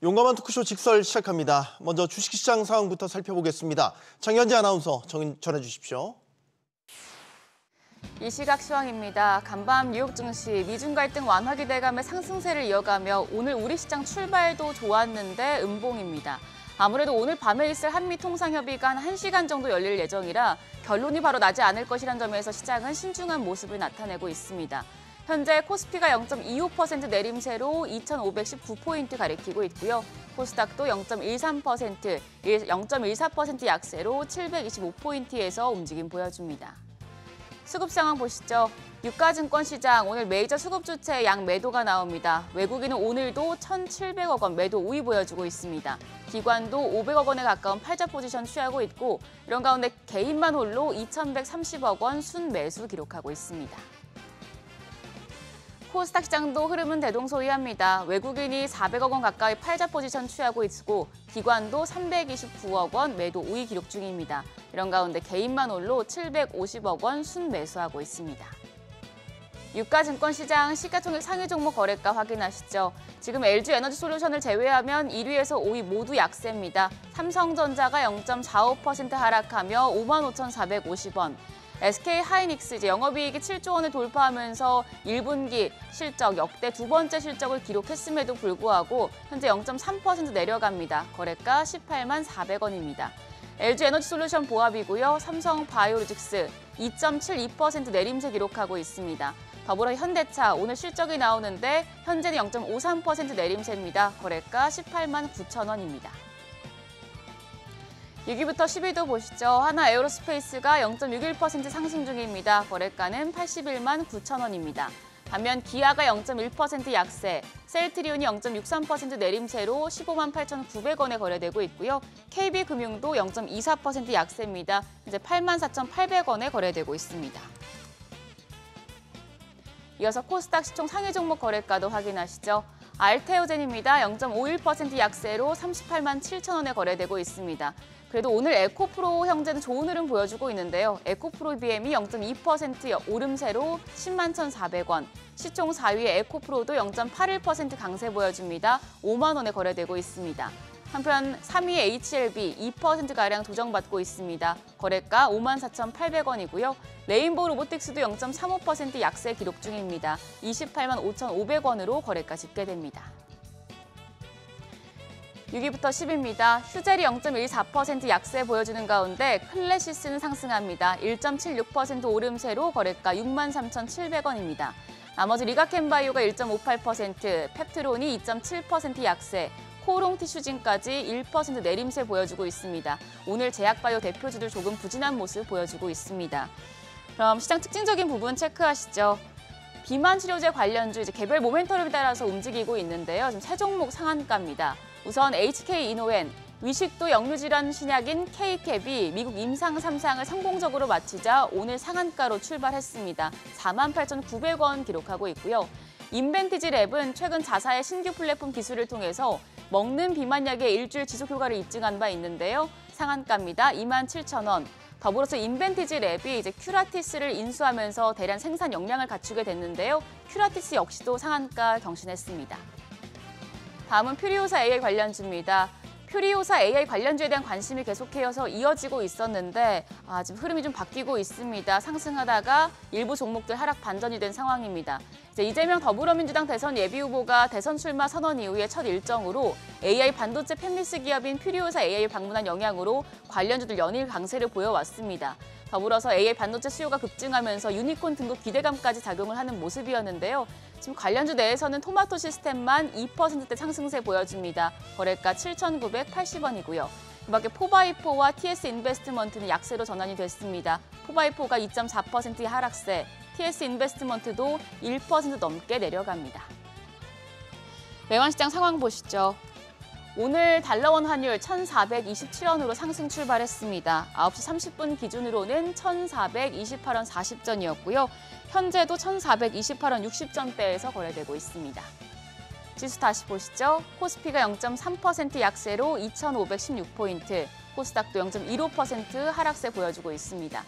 용감한 토크쇼 직설 시작합니다. 먼저 주식시장 상황부터 살펴보겠습니다. 장현지 아나운서 전해 주십시오. 이 시각 시황입니다. 간밤 뉴욕 증시 미중 갈등 완화 기대감의 상승세를 이어가며 오늘 우리 시장 출발도 좋았는데 음봉입니다. 아무래도 오늘 밤에 있을 한미 통상협의가 한 1시간 정도 열릴 예정이라 결론이 바로 나지 않을 것이란 점에서 시장은 신중한 모습을 나타내고 있습니다. 현재 코스피가 0.25% 내림세로 2,519포인트 가리키고 있고요. 코스닥도 0.13%, 0.14% 약세로 725포인트에서 움직임 보여줍니다. 수급 상황 보시죠. 유가증권 시장 오늘 메이저 수급 주체의 양 매도가 나옵니다. 외국인은 오늘도 1,700억 원 매도 우위 보여주고 있습니다. 기관도 500억 원에 가까운 팔자 포지션 취하고 있고 이런 가운데 개인만 홀로 2,130억 원 순매수 기록하고 있습니다. 코스닥 시장도 흐름은 대동소이합니다. 외국인이 400억 원 가까이 팔자 포지션 취하고 있고 기관도 329억 원 매도 우위 기록 중입니다. 이런 가운데 개인만 홀로 750억 원 순매수하고 있습니다. 유가증권 시장 시가총액 상위 종목 거래가 확인하시죠. 지금 LG에너지솔루션을 제외하면 1위에서 5위 모두 약세입니다. 삼성전자가 0.45% 하락하며 55,450원. SK하이닉스 영업이익이 7조 원을 돌파하면서 1분기 실적 역대 두 번째 실적을 기록했음에도 불구하고 현재 0.3% 내려갑니다. 거래가 18만 400원입니다. LG에너지솔루션 보합이고요. 삼성바이오로직스 2.72% 내림세 기록하고 있습니다. 더불어 현대차 오늘 실적이 나오는데 현재는 0.53% 내림세입니다. 거래가 18만 9천 원입니다. 6위부터 10위도 보시죠. 하나에어로스페이스가 0.61% 상승 중입니다. 거래가는 81만 9천 원입니다. 반면 기아가 0.1% 약세, 셀트리온이 0.63% 내림세로 15만 8,900원에 거래되고 있고요. KB금융도 0.24% 약세입니다. 현재 8만 4,800원에 거래되고 있습니다. 이어서 코스닥 시총 상위 종목 거래가도 확인하시죠. 알테오젠입니다. 0.51% 약세로 38만 7천 원에 거래되고 있습니다. 그래도 오늘 에코프로 형제는 좋은 흐름 보여주고 있는데요. 에코프로 BM이 0.2% 오름세로 10만 1,400원. 시총 4위의 에코프로도 0.81% 강세 보여줍니다. 5만 원에 거래되고 있습니다. 한편 3위의 HLB 2%가량 조정받고 있습니다. 거래가 5만 4,800원이고요. 레인보우 로보틱스도 0.35% 약세 기록 중입니다. 28만 5,500원으로 거래가 집계됩니다. 6위부터 10위입니다. 휴젤이 0.14% 약세 보여주는 가운데 클래시스는 상승합니다. 1.76% 오름세로 거래가 6만 3,700원입니다. 나머지 리가켄바이오가 1.58%, 펩트론이 2.7% 약세, 코롱티슈진까지 1% 내림세 보여주고 있습니다. 오늘 제약바이오 대표주들 조금 부진한 모습 보여주고 있습니다. 그럼 시장 특징적인 부분 체크하시죠. 비만 치료제 관련주 개별 모멘텀에 따라서 움직이고 있는데요. 지금 세 종목 상한가입니다. 우선 HK이노엔, 위식도 역류질환 신약인 K캡이 미국 임상 3상을 성공적으로 마치자 오늘 상한가로 출발했습니다. 48,900원 기록하고 있고요. 인벤티지랩은 최근 자사의 신규 플랫폼 기술을 통해서 먹는 비만약의 일주일 지속 효과를 입증한 바 있는데요. 상한가입니다. 27,000원. 더불어서 인벤티지랩이 큐라티스를 인수하면서 대량 생산 역량을 갖추게 됐는데요. 큐라티스 역시도 상한가 경신했습니다. 다음은 퓨리오사 AI 관련주입니다. 퓨리오사 AI 관련주에 대한 관심이 계속해서 이어지고 있었는데 지금 흐름이 좀 바뀌고 있습니다. 상승하다가 일부 종목들 하락 반전이 된 상황입니다. 이재명 더불어민주당 대선 예비후보가 대선 출마 선언 이후에 첫 일정으로 AI 반도체 팹리스 기업인 퓨리오사 AI 방문한 영향으로 관련주들 연일 강세를 보여왔습니다. 더불어서 AI 반도체 수요가 급증하면서 유니콘 등급 기대감까지 작용을 하는 모습이었는데요. 지금 관련주 내에서는 토마토 시스템만 2%대 상승세 보여줍니다. 거래가 7,980원이고요. 그밖에 포바이포와 TS 인베스트먼트는 약세로 전환이 됐습니다. 포바이포가 2.4% 하락세, TS 인베스트먼트도 1% 넘게 내려갑니다. 외환시장 상황 보시죠. 오늘 달러원 환율 1,427원으로 상승 출발했습니다. 9시 30분 기준으로는 1,428원 40전이었고요. 현재도 1,428원 60전대에서 거래되고 있습니다. 지수 다시 보시죠. 코스피가 0.3% 약세로 2,516포인트, 코스닥도 0.15% 하락세 보여주고 있습니다.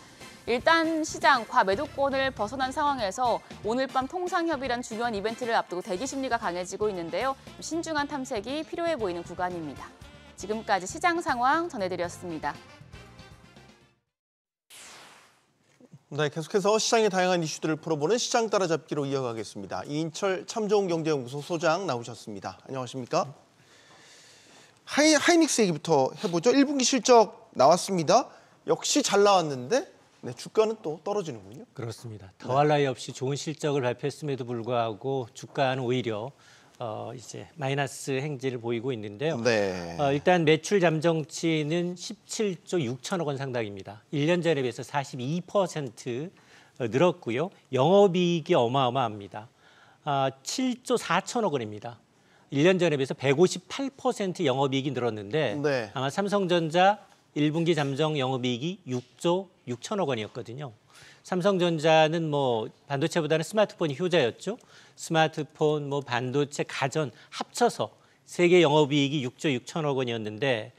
일단 시장 과매도권을 벗어난 상황에서 오늘 밤 통상협의란 중요한 이벤트를 앞두고 대기 심리가 강해지고 있는데요. 신중한 탐색이 필요해 보이는 구간입니다. 지금까지 시장 상황 전해드렸습니다. 네, 계속해서 시장의 다양한 이슈들을 풀어보는 시장 따라잡기로 이어가겠습니다. 이인철 참좋은경제연구소 소장 나오셨습니다. 안녕하십니까? 하이닉스 얘기부터 해보죠. 1분기 실적 나왔습니다. 역시 잘 나왔는데 주가는 또 떨어지는군요. 그렇습니다. 더할 나위 없이 좋은 실적을 발표했음에도 불구하고 주가는 오히려 이제 마이너스 행진을 보이고 있는데요. 네. 일단 매출 잠정치는 17조 6천억 원 상당입니다. 1년 전에 비해서 42% 늘었고요. 영업이익이 어마어마합니다. 7조 4천억 원입니다. 1년 전에 비해서 158% 영업이익이 늘었는데 네. 아마 삼성전자 1분기 잠정 영업이익이 6조 6천억 원이었거든요. 삼성전자는 뭐 반도체보다는 스마트폰이 효자였죠. 스마트폰, 뭐 반도체, 가전 합쳐서 세계 영업이익이 6조 6천억 원이었는데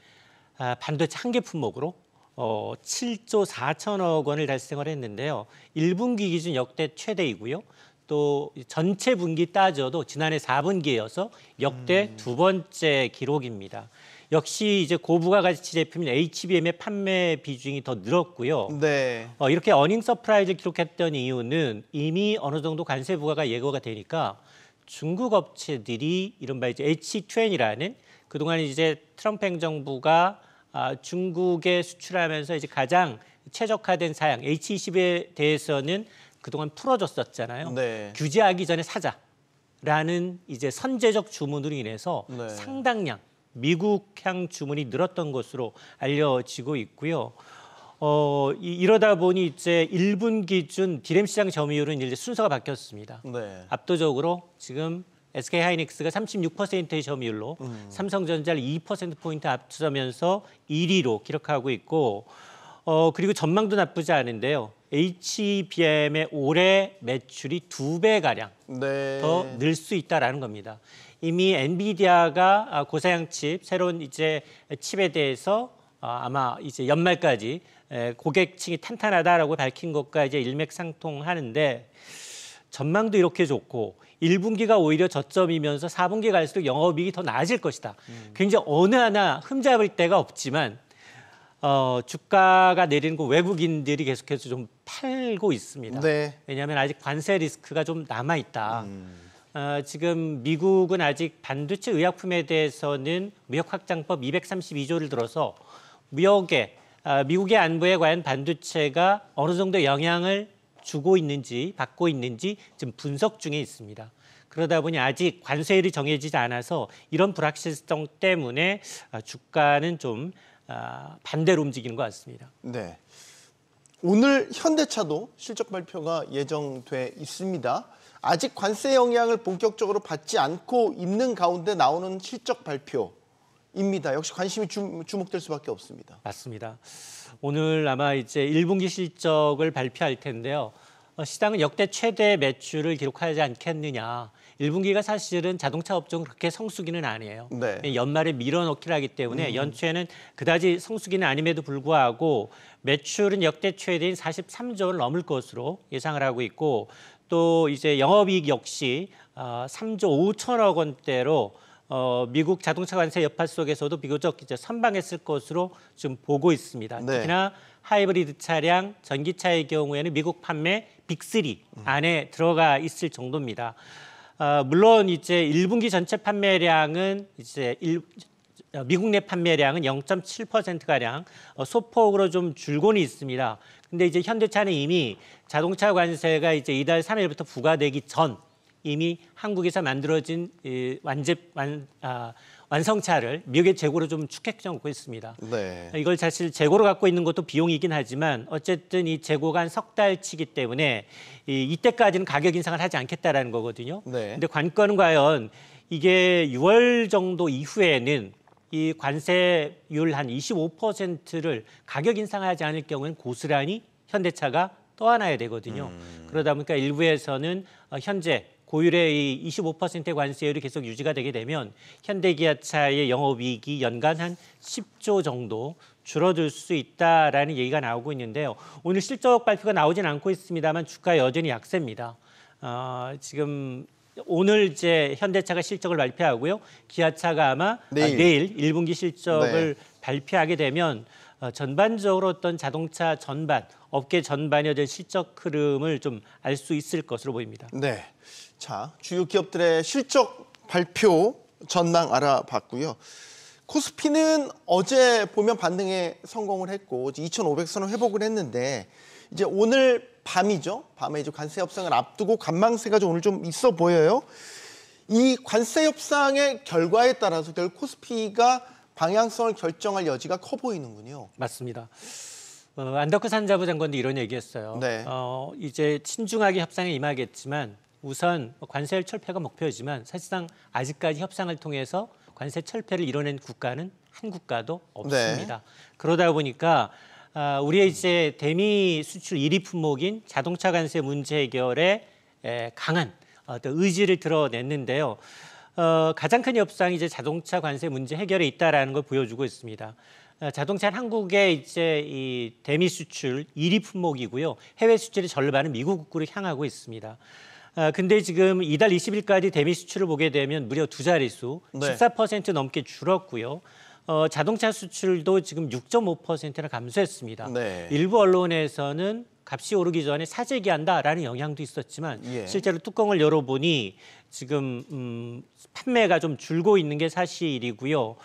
반도체 한 개 품목으로 7조 4천억 원을 달성을 했는데요. 1분기 기준 역대 최대이고요. 또 전체 분기 따져도 지난해 4분기여서 역대 두 번째 기록입니다. 역시 이제 고부가가치 제품인 HBM의 판매 비중이 더 늘었고요. 네. 이렇게 어닝 서프라이즈를 기록했던 이유는 이미 어느 정도 관세 부과가 예고가 되니까 중국 업체들이 이른바 이제 H20라는 그동안 이제 트럼프 행정부가 중국에 수출하면서 이제 가장 최적화된 사양 H20에 대해서는 그동안 풀어줬었잖아요. 네. 규제하기 전에 사자라는 이제 선제적 주문으로 인해서 네. 상당량 미국향 주문이 늘었던 것으로 알려지고 있고요. 이러다 보니 이제 1분 기준 디램 시장 점유율은 이제 순서가 바뀌었습니다. 네. 압도적으로 지금 SK 하이닉스가 36%의 점유율로 삼성전자를 2%포인트 앞서면서 1위로 기록하고 있고 그리고 전망도 나쁘지 않은데요. HBM의 올해 매출이 2배가량 네. 더 늘 수 있다라는 겁니다. 이미 엔비디아가 고사양 칩, 새로운 이제 칩에 대해서 아마 이제 연말까지 고객층이 탄탄하다라고 밝힌 것과 이제 일맥상통하는데 전망도 이렇게 좋고 1분기가 오히려 저점이면서 4분기 갈수록 영업이익이 더 나아질 것이다. 굉장히 어느 하나 흠잡을 데가 없지만 주가가 내리는 거 외국인들이 계속해서 좀 팔고 있습니다. 네. 왜냐하면 아직 관세 리스크가 좀 남아 있다. 지금 미국은 아직 반도체 의약품에 대해서는 무역확장법 232조를 들어서 미국의 안보에 과연 반도체가 어느 정도 영향을 주고 있는지 받고 있는지 지금 분석 중에 있습니다. 그러다 보니 아직 관세율이 정해지지 않아서 이런 불확실성 때문에 주가는 좀 반대로 움직이는 것 같습니다. 네. 오늘 현대차도 실적 발표가 예정돼 있습니다. 아직 관세 영향을 본격적으로 받지 않고 있는 가운데 나오는 실적 발표입니다. 역시 관심이 주목될 수밖에 없습니다. 맞습니다. 오늘 아마 이제 1분기 실적을 발표할 텐데요. 시장은 역대 최대 매출을 기록하지 않겠느냐. 1분기가 사실은 자동차 업종은 그렇게 성수기는 아니에요. 네. 연말에 밀어넣기를 하기 때문에 연초에는 그다지 성수기는 아님에도 불구하고 매출은 역대 최대인 43조 원을 넘을 것으로 예상을 하고 있고 또 이제 영업이익 역시 3조 5천억 원대로 미국 자동차 관세 여파 속에서도 비교적 이제 선방했을 것으로 지금 보고 있습니다. 네. 특히나 하이브리드 차량, 전기차의 경우에는 미국 판매 빅3 안에 들어가 있을 정도입니다. 물론 이제 1분기 전체 판매량은 이제 미국 내 판매량은 0.7%가량 소폭으로 좀 줄고는 있습니다. 근데 이제 현대차는 이미 자동차 관세가 이제 이달 3일부터 부과되기 전 이미 한국에서 만들어진 완성차를 미국의 재고로 좀 축적해놓고 있습니다. 네. 이걸 사실 재고로 갖고 있는 것도 비용이긴 하지만 어쨌든 이 재고가 한 석 달치기 때문에 이때까지는 가격 인상을 하지 않겠다라는 거거든요. 네. 근데 관건은 과연 이게 6월 정도 이후에는 이 관세율 한 25%를 가격 인상하지 않을 경우에는 고스란히 현대차가 떠안아야 되거든요. 그러다 보니까 일부에서는 현재 고율의 이 25%의 관세율이 계속 유지가 되게 되면 현대기아차의 영업이익이 연간 한 10조 정도 줄어들 수 있다라는 얘기가 나오고 있는데요. 오늘 실적 발표가 나오진 않고 있습니다만 주가 여전히 약세입니다. 지금 오늘 이제 현대차가 실적을 발표하고요. 기아차가 아마 내일 1분기 실적을 발표하게 되면 전반적으로 어떤 자동차 전반, 업계 전반에 어떤 실적 흐름을 좀 알 수 있을 것으로 보입니다. 네. 자, 주요 기업들의 실적 발표 전망 알아봤고요. 코스피는 어제 보면 반등에 성공을 했고 2,500선을 회복을 했는데 이제 오늘 밤이죠. 밤에 이제 관세 협상을 앞두고 관망세가 오늘 좀 있어 보여요. 이 관세 협상의 결과에 따라서 결국 코스피가 방향성을 결정할 여지가 커 보이는군요. 맞습니다. 안덕후 산자부 장관도 이런 얘기했어요. 네. 이제 친중하게 협상에 임하겠지만 우선 관세 철폐가 목표이지만 사실상 아직까지 협상을 통해서 관세 철폐를 이뤄낸 국가는 한 국가도 없습니다. 네. 그러다 보니까 우리의 이제 대미 수출 1위 품목인 자동차 관세 문제 해결에 강한 어떤 의지를 드러냈는데요. 가장 큰 협상이 이제 자동차 관세 문제 해결에 있다라는 걸 보여주고 있습니다. 자동차는 한국의 이제 이 대미 수출 1위 품목이고요. 해외 수출의 절반은 미국으로 향하고 있습니다. 근데 지금 이달 20일까지 대미 수출을 보게 되면 무려 두 자릿수, 14% 넘게 줄었고요. 자동차 수출도 지금 6.5%나 감소했습니다. 네. 일부 언론에서는 값이 오르기 전에 사재기 한다라는 영향도 있었지만 실제로 뚜껑을 열어보니 지금 판매가 좀 줄고 있는 게 사실이고요.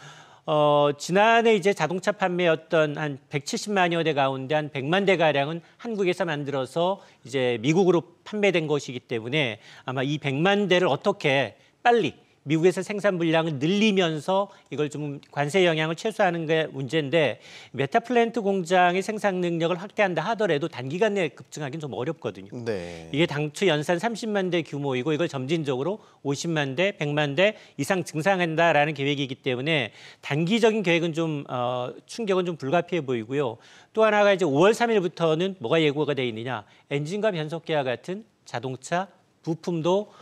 지난해 이제 자동차 판매였던 한 170만여 대 가운데 한 100만 대 가량은 한국에서 만들어서 이제 미국으로 판매된 것이기 때문에 아마 이 100만 대를 어떻게 빨리 미국에서 생산 물량을 늘리면서 이걸 좀 관세 영향을 최소화하는 게 문제인데 메타플랜트 공장의 생산 능력을 확대한다 하더라도 단기간 내에 급증하기는 좀 어렵거든요. 네. 이게 당초 연산 30만 대 규모이고 이걸 점진적으로 50만 대, 100만 대 이상 증상한다라는 계획이기 때문에 단기적인 계획은 좀 충격은 좀 불가피해 보이고요. 또 하나가 이제 5월 3일부터는 뭐가 예고가 돼 있느냐? 엔진과 변속기와 같은 자동차 부품도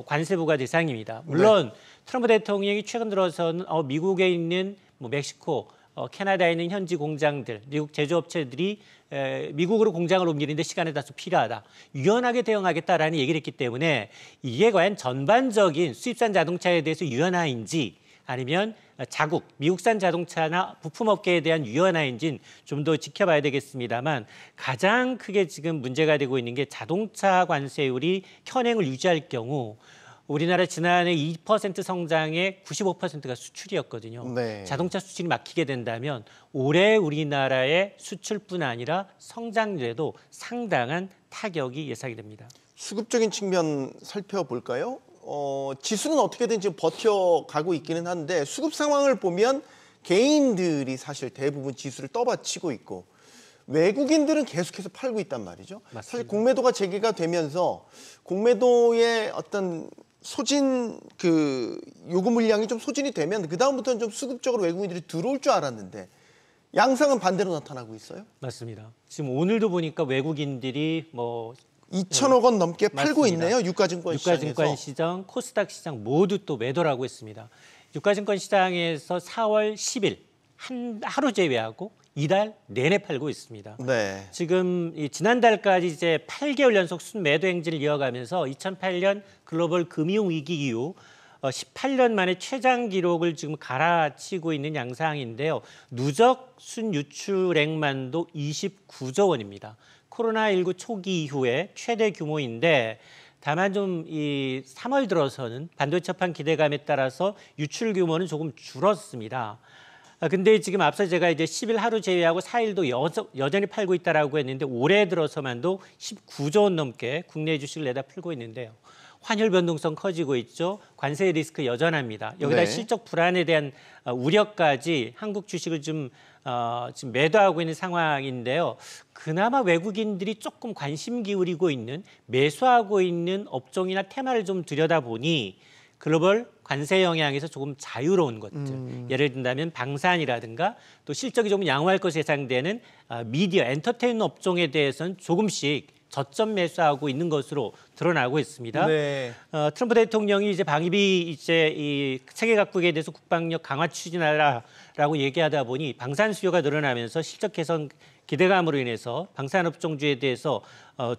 관세 부과 대상입니다. 물론 트럼프 대통령이 최근 들어서는 미국에 있는 뭐 멕시코, 캐나다에 있는 현지 공장들, 미국 제조업체들이 미국으로 공장을 옮기는데 시간이 다소 필요하다. 유연하게 대응하겠다라는 얘기를 했기 때문에 이게 과연 전반적인 수입산 자동차에 대해서 유연화인지 아니면 자국, 미국산 자동차나 부품업계에 대한 유연화인지는 좀 더 지켜봐야 되겠습니다만 가장 크게 지금 문제가 되고 있는 게 자동차 관세율이 현행을 유지할 경우 우리나라 지난해 2% 성장의 95%가 수출이었거든요. 네. 자동차 수출이 막히게 된다면 올해 우리나라의 수출뿐 아니라 성장률에도 상당한 타격이 예상이 됩니다. 수급적인 측면 살펴볼까요? 지수는 어떻게든 지금 버텨가고 있기는 한데 수급 상황을 보면 개인들이 사실 대부분 지수를 떠받치고 있고 외국인들은 계속해서 팔고 있단 말이죠. 맞습니다. 사실 공매도가 재개가 되면서 공매도의 어떤 소진 요구 물량이 좀 소진이 되면 그 다음부터는 좀 수급적으로 외국인들이 들어올 줄 알았는데 양상은 반대로 나타나고 있어요. 맞습니다. 지금 오늘도 보니까 외국인들이 뭐 2천억 원 넘게 팔고 맞습니다. 있네요. 유가증권 시장에서. 유가증권 시장, 코스닥 시장 모두 또 매도를 하고 있습니다. 유가증권 시장에서 4월 10일 하루 제외하고 이달 내내 팔고 있습니다. 네. 지금 지난달까지 이제 8개월 연속 순매도 행진을 이어가면서 2008년 글로벌 금융위기 이후 18년 만에 최장 기록을 지금 갈아치고 있는 양상인데요. 누적 순유출액만도 29조 원입니다. 코로나19 초기 이후에 최대 규모인데 다만 좀 이 3월 들어서는 반도체판 기대감에 따라서 유출 규모는 조금 줄었습니다. 근데 지금 앞서 제가 이제 10일 하루 제외하고 4일도 여전히 팔고 있다라고 했는데 올해 들어서만도 19조 원 넘게 국내 주식을 내다 풀고 있는데요. 환율 변동성 커지고 있죠. 관세 리스크 여전합니다. 여기다 실적 불안에 대한 우려까지 한국 주식을 좀 지금 매도하고 있는 상황인데요. 그나마 외국인들이 조금 관심 기울이고 있는 매수하고 있는 업종이나 테마를 좀 들여다보니 글로벌 관세 영향에서 조금 자유로운 것들. 예를 든다면 방산이라든가 또 실적이 조금 양호할 것으로 예상되는 미디어, 엔터테인먼트 업종에 대해서는 조금씩 저점 매수하고 있는 것으로 드러나고 있습니다. 네. 트럼프 대통령이 이제 방위비 이제 이 체계 각국에 대해서 국방력 강화 추진하라라고 얘기하다 보니 방산 수요가 늘어나면서 실적 개선 기대감으로 인해서 방산업종주에 대해서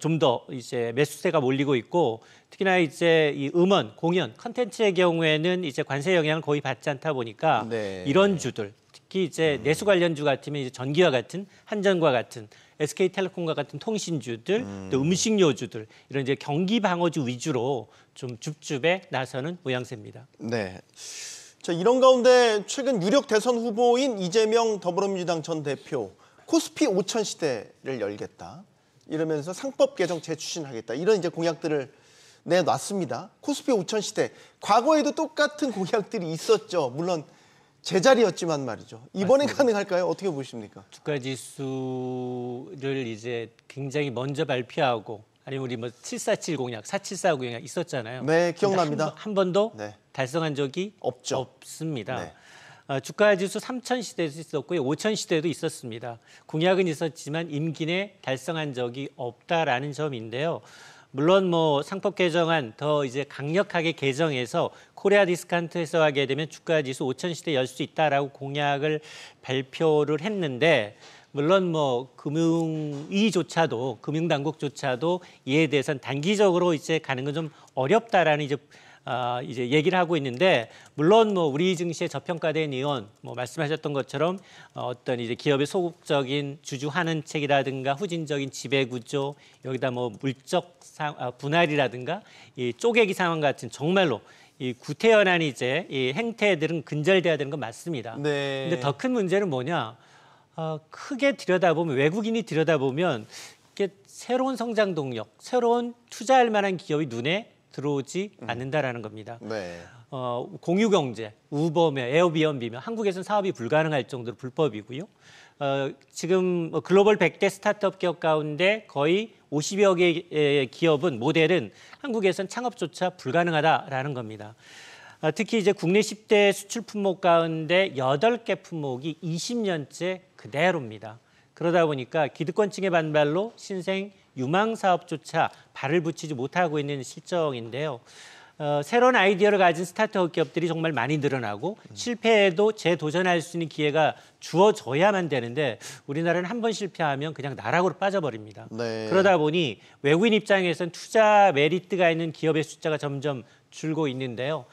좀 더 이제 매수세가 몰리고 있고 특히나 이제 이 음원, 공연, 컨텐츠의 경우에는 이제 관세 영향을 거의 받지 않다 보니까 네. 이런 주들 특히 이제 내수 관련주 같으면 이제 전기와 같은 한전과 같은 SK텔레콤과 같은 통신주들, 또 음식료주들 이런 이제 경기 방어주 위주로 좀 줍줍에 나서는 모양새입니다. 네. 자, 이런 가운데 최근 유력 대선 후보인 이재명 더불어민주당 전 대표 코스피 5천 시대를 열겠다. 이러면서 상법 개정 재추진하겠다. 이런 이제 공약들을 내놨습니다. 코스피 5천 시대. 과거에도 똑같은 공약들이 있었죠. 물론 제자리였지만 말이죠. 이번에 맞습니다. 가능할까요? 어떻게 보십니까? 주가 지수를 이제 굉장히 먼저 발표하고 아니면 우리 뭐 747 공약, 474 공약 있었잖아요. 네, 기억납니다. 한 번도 네. 달성한 적이 없죠. 없습니다. 네. 주가 지수 3천 시대도 있었고요, 5천 시대도 있었습니다. 공약은 있었지만 임기 내 달성한 적이 없다라는 점인데요. 물론 뭐 상법 개정안 더 이제 강력하게 개정해서 코리아 디스카운트 해소하게 되면 주가 지수 5천 시대 열 수 있다라고 공약을 발표를 했는데 물론 뭐 금융위조차도 금융당국조차도 이에 대해서는 단기적으로 이제 가는 건 좀 어렵다라는 이제 얘기를 하고 있는데 물론 뭐 우리 증시에 저평가된 이원 뭐 말씀하셨던 것처럼 어떤 이제 기업의 소극적인 주주 환원책이라든가 후진적인 지배 구조 여기다 뭐 물적 분할이라든가 이 쪼개기 상황 같은 정말로 이 구태연한 이제 이 행태들은 근절돼야 되는 건 맞습니다. 네. 근데 더 큰 문제는 뭐냐? 크게 들여다보면 외국인이 들여다보면 이게 새로운 성장 동력, 새로운 투자할 만한 기업이 눈에 들어오지 않는다라는 겁니다. 네. 공유경제, 우버며 에어비앤비며 한국에서는 사업이 불가능할 정도로 불법이고요. 지금 글로벌 100대 스타트업 기업 가운데 거의 50여 개의 기업은 모델은 한국에서는 창업조차 불가능하다라는 겁니다. 특히 이제 국내 10대 수출 품목 가운데 8개 품목이 20년째 그대로입니다. 그러다 보니까 기득권층의 반발로 신생 유망 사업조차 발을 붙이지 못하고 있는 실정인데요. 새로운 아이디어를 가진 스타트업 기업들이 정말 많이 늘어나고 실패해도 재도전할 수 있는 기회가 주어져야만 되는데 우리나라는 한 번 실패하면 그냥 나락으로 빠져버립니다. 네. 그러다 보니 외국인 입장에서는 투자 메리트가 있는 기업의 숫자가 점점 줄고 있는데요.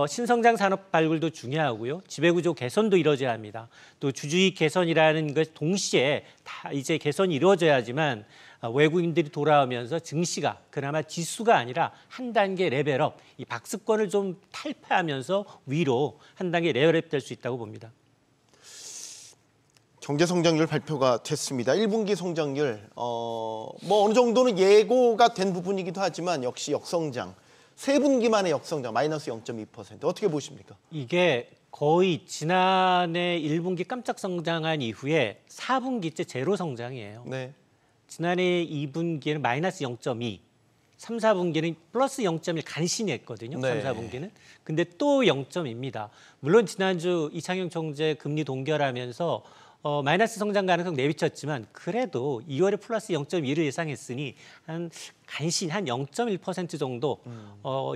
신성장 산업 발굴도 중요하고요. 지배구조 개선도 이루어져야 합니다. 또 주주익 개선이라는 것 동시에 다 이제 개선이 이루어져야지만 외국인들이 돌아오면서 증시가 그나마 지수가 아니라 한 단계 레벨업, 이 박스권을 좀 탈피하면서 위로 한 단계 레벨업 될 수 있다고 봅니다. 경제 성장률 발표가 됐습니다. 1분기 성장률 뭐 어느 정도는 예고가 된 부분이기도 하지만 역시 역성장. 3분기 만의 역성장 마이너스 0.2%. 어떻게 보십니까? 이게 거의 지난해 1분기 깜짝 성장한 이후에 4분기째 제로 성장이에요. 네. 지난해 2분기에는 마이너스 0.2, 3, 4분기는 플러스 0.1 간신히 했거든요. 네. 3, 4분기는. 근데 또 0.2입니다. 물론 지난주 이창용 총재 금리 동결하면서 마이너스 성장 가능성 내비쳤지만 그래도 2월에 플러스 0.2를 예상했으니 한 간신히 한 0.1% 정도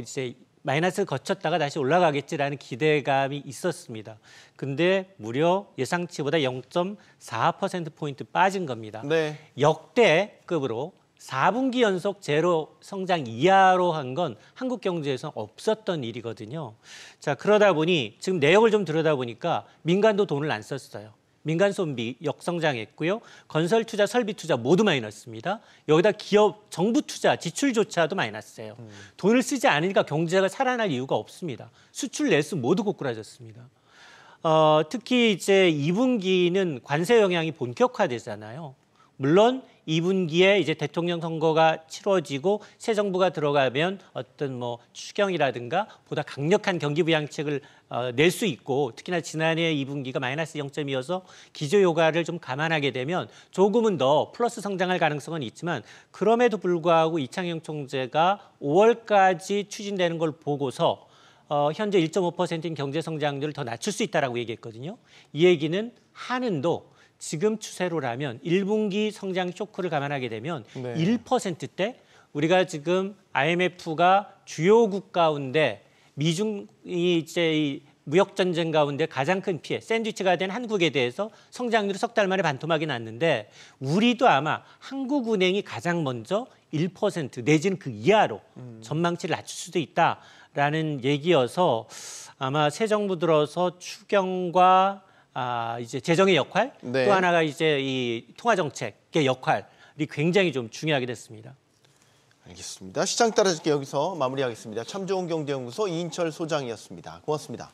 이제 마이너스를 거쳤다가 다시 올라가겠지라는 기대감이 있었습니다. 근데 무려 예상치보다 0.4%포인트 빠진 겁니다. 네. 역대급으로 4분기 연속 제로 성장 이하로 한 건 한국 경제에서는 없었던 일이거든요. 자, 그러다 보니 지금 내역을 좀 들여다보니까 민간도 돈을 안 썼어요. 민간 소비 역성장했고요. 건설 투자, 설비 투자 모두 마이너스입니다. 여기다 기업, 정부 투자, 지출조차도 마이너스예요. 돈을 쓰지 않으니까 경제가 살아날 이유가 없습니다. 수출, 내수 모두 고꾸라졌습니다. 특히 이제 2분기는 관세 영향이 본격화되잖아요. 물론 2분기에 이제 대통령 선거가 치러지고 새 정부가 들어가면 어떤 뭐 추경이라든가 보다 강력한 경기 부양책을 낼 수 있고 특히나 지난해 2분기가 마이너스 0.2여서 기저 효과를 좀 감안하게 되면 조금은 더 플러스 성장할 가능성은 있지만 그럼에도 불구하고 이창용 총재가 5월까지 추진되는 걸 보고서 현재 1.5%인 경제 성장률을 더 낮출 수 있다라고 얘기했거든요. 이 얘기는 한은도 지금 추세로라면 1분기 성장 쇼크를 감안하게 되면 네. 1%대 우리가 지금 IMF가 주요국 가운데 미중이 이제 이 무역 전쟁 가운데 가장 큰 피해, 샌드위치가 된 한국에 대해서 성장률이 석 달 만에 반토막이 났는데 우리도 아마 한국은행이 가장 먼저 1% 내지는 그 이하로 전망치를 낮출 수도 있다라는 얘기여서 아마 새 정부 들어서 추경과 이제 재정의 역할 네. 또 하나가 이제 이 통화 정책의 역할이 굉장히 좀 중요하게 됐습니다. 알겠습니다. 시장 따라잡기 여기서 마무리하겠습니다. 참 좋은 경제연구소 이인철 소장이었습니다. 고맙습니다.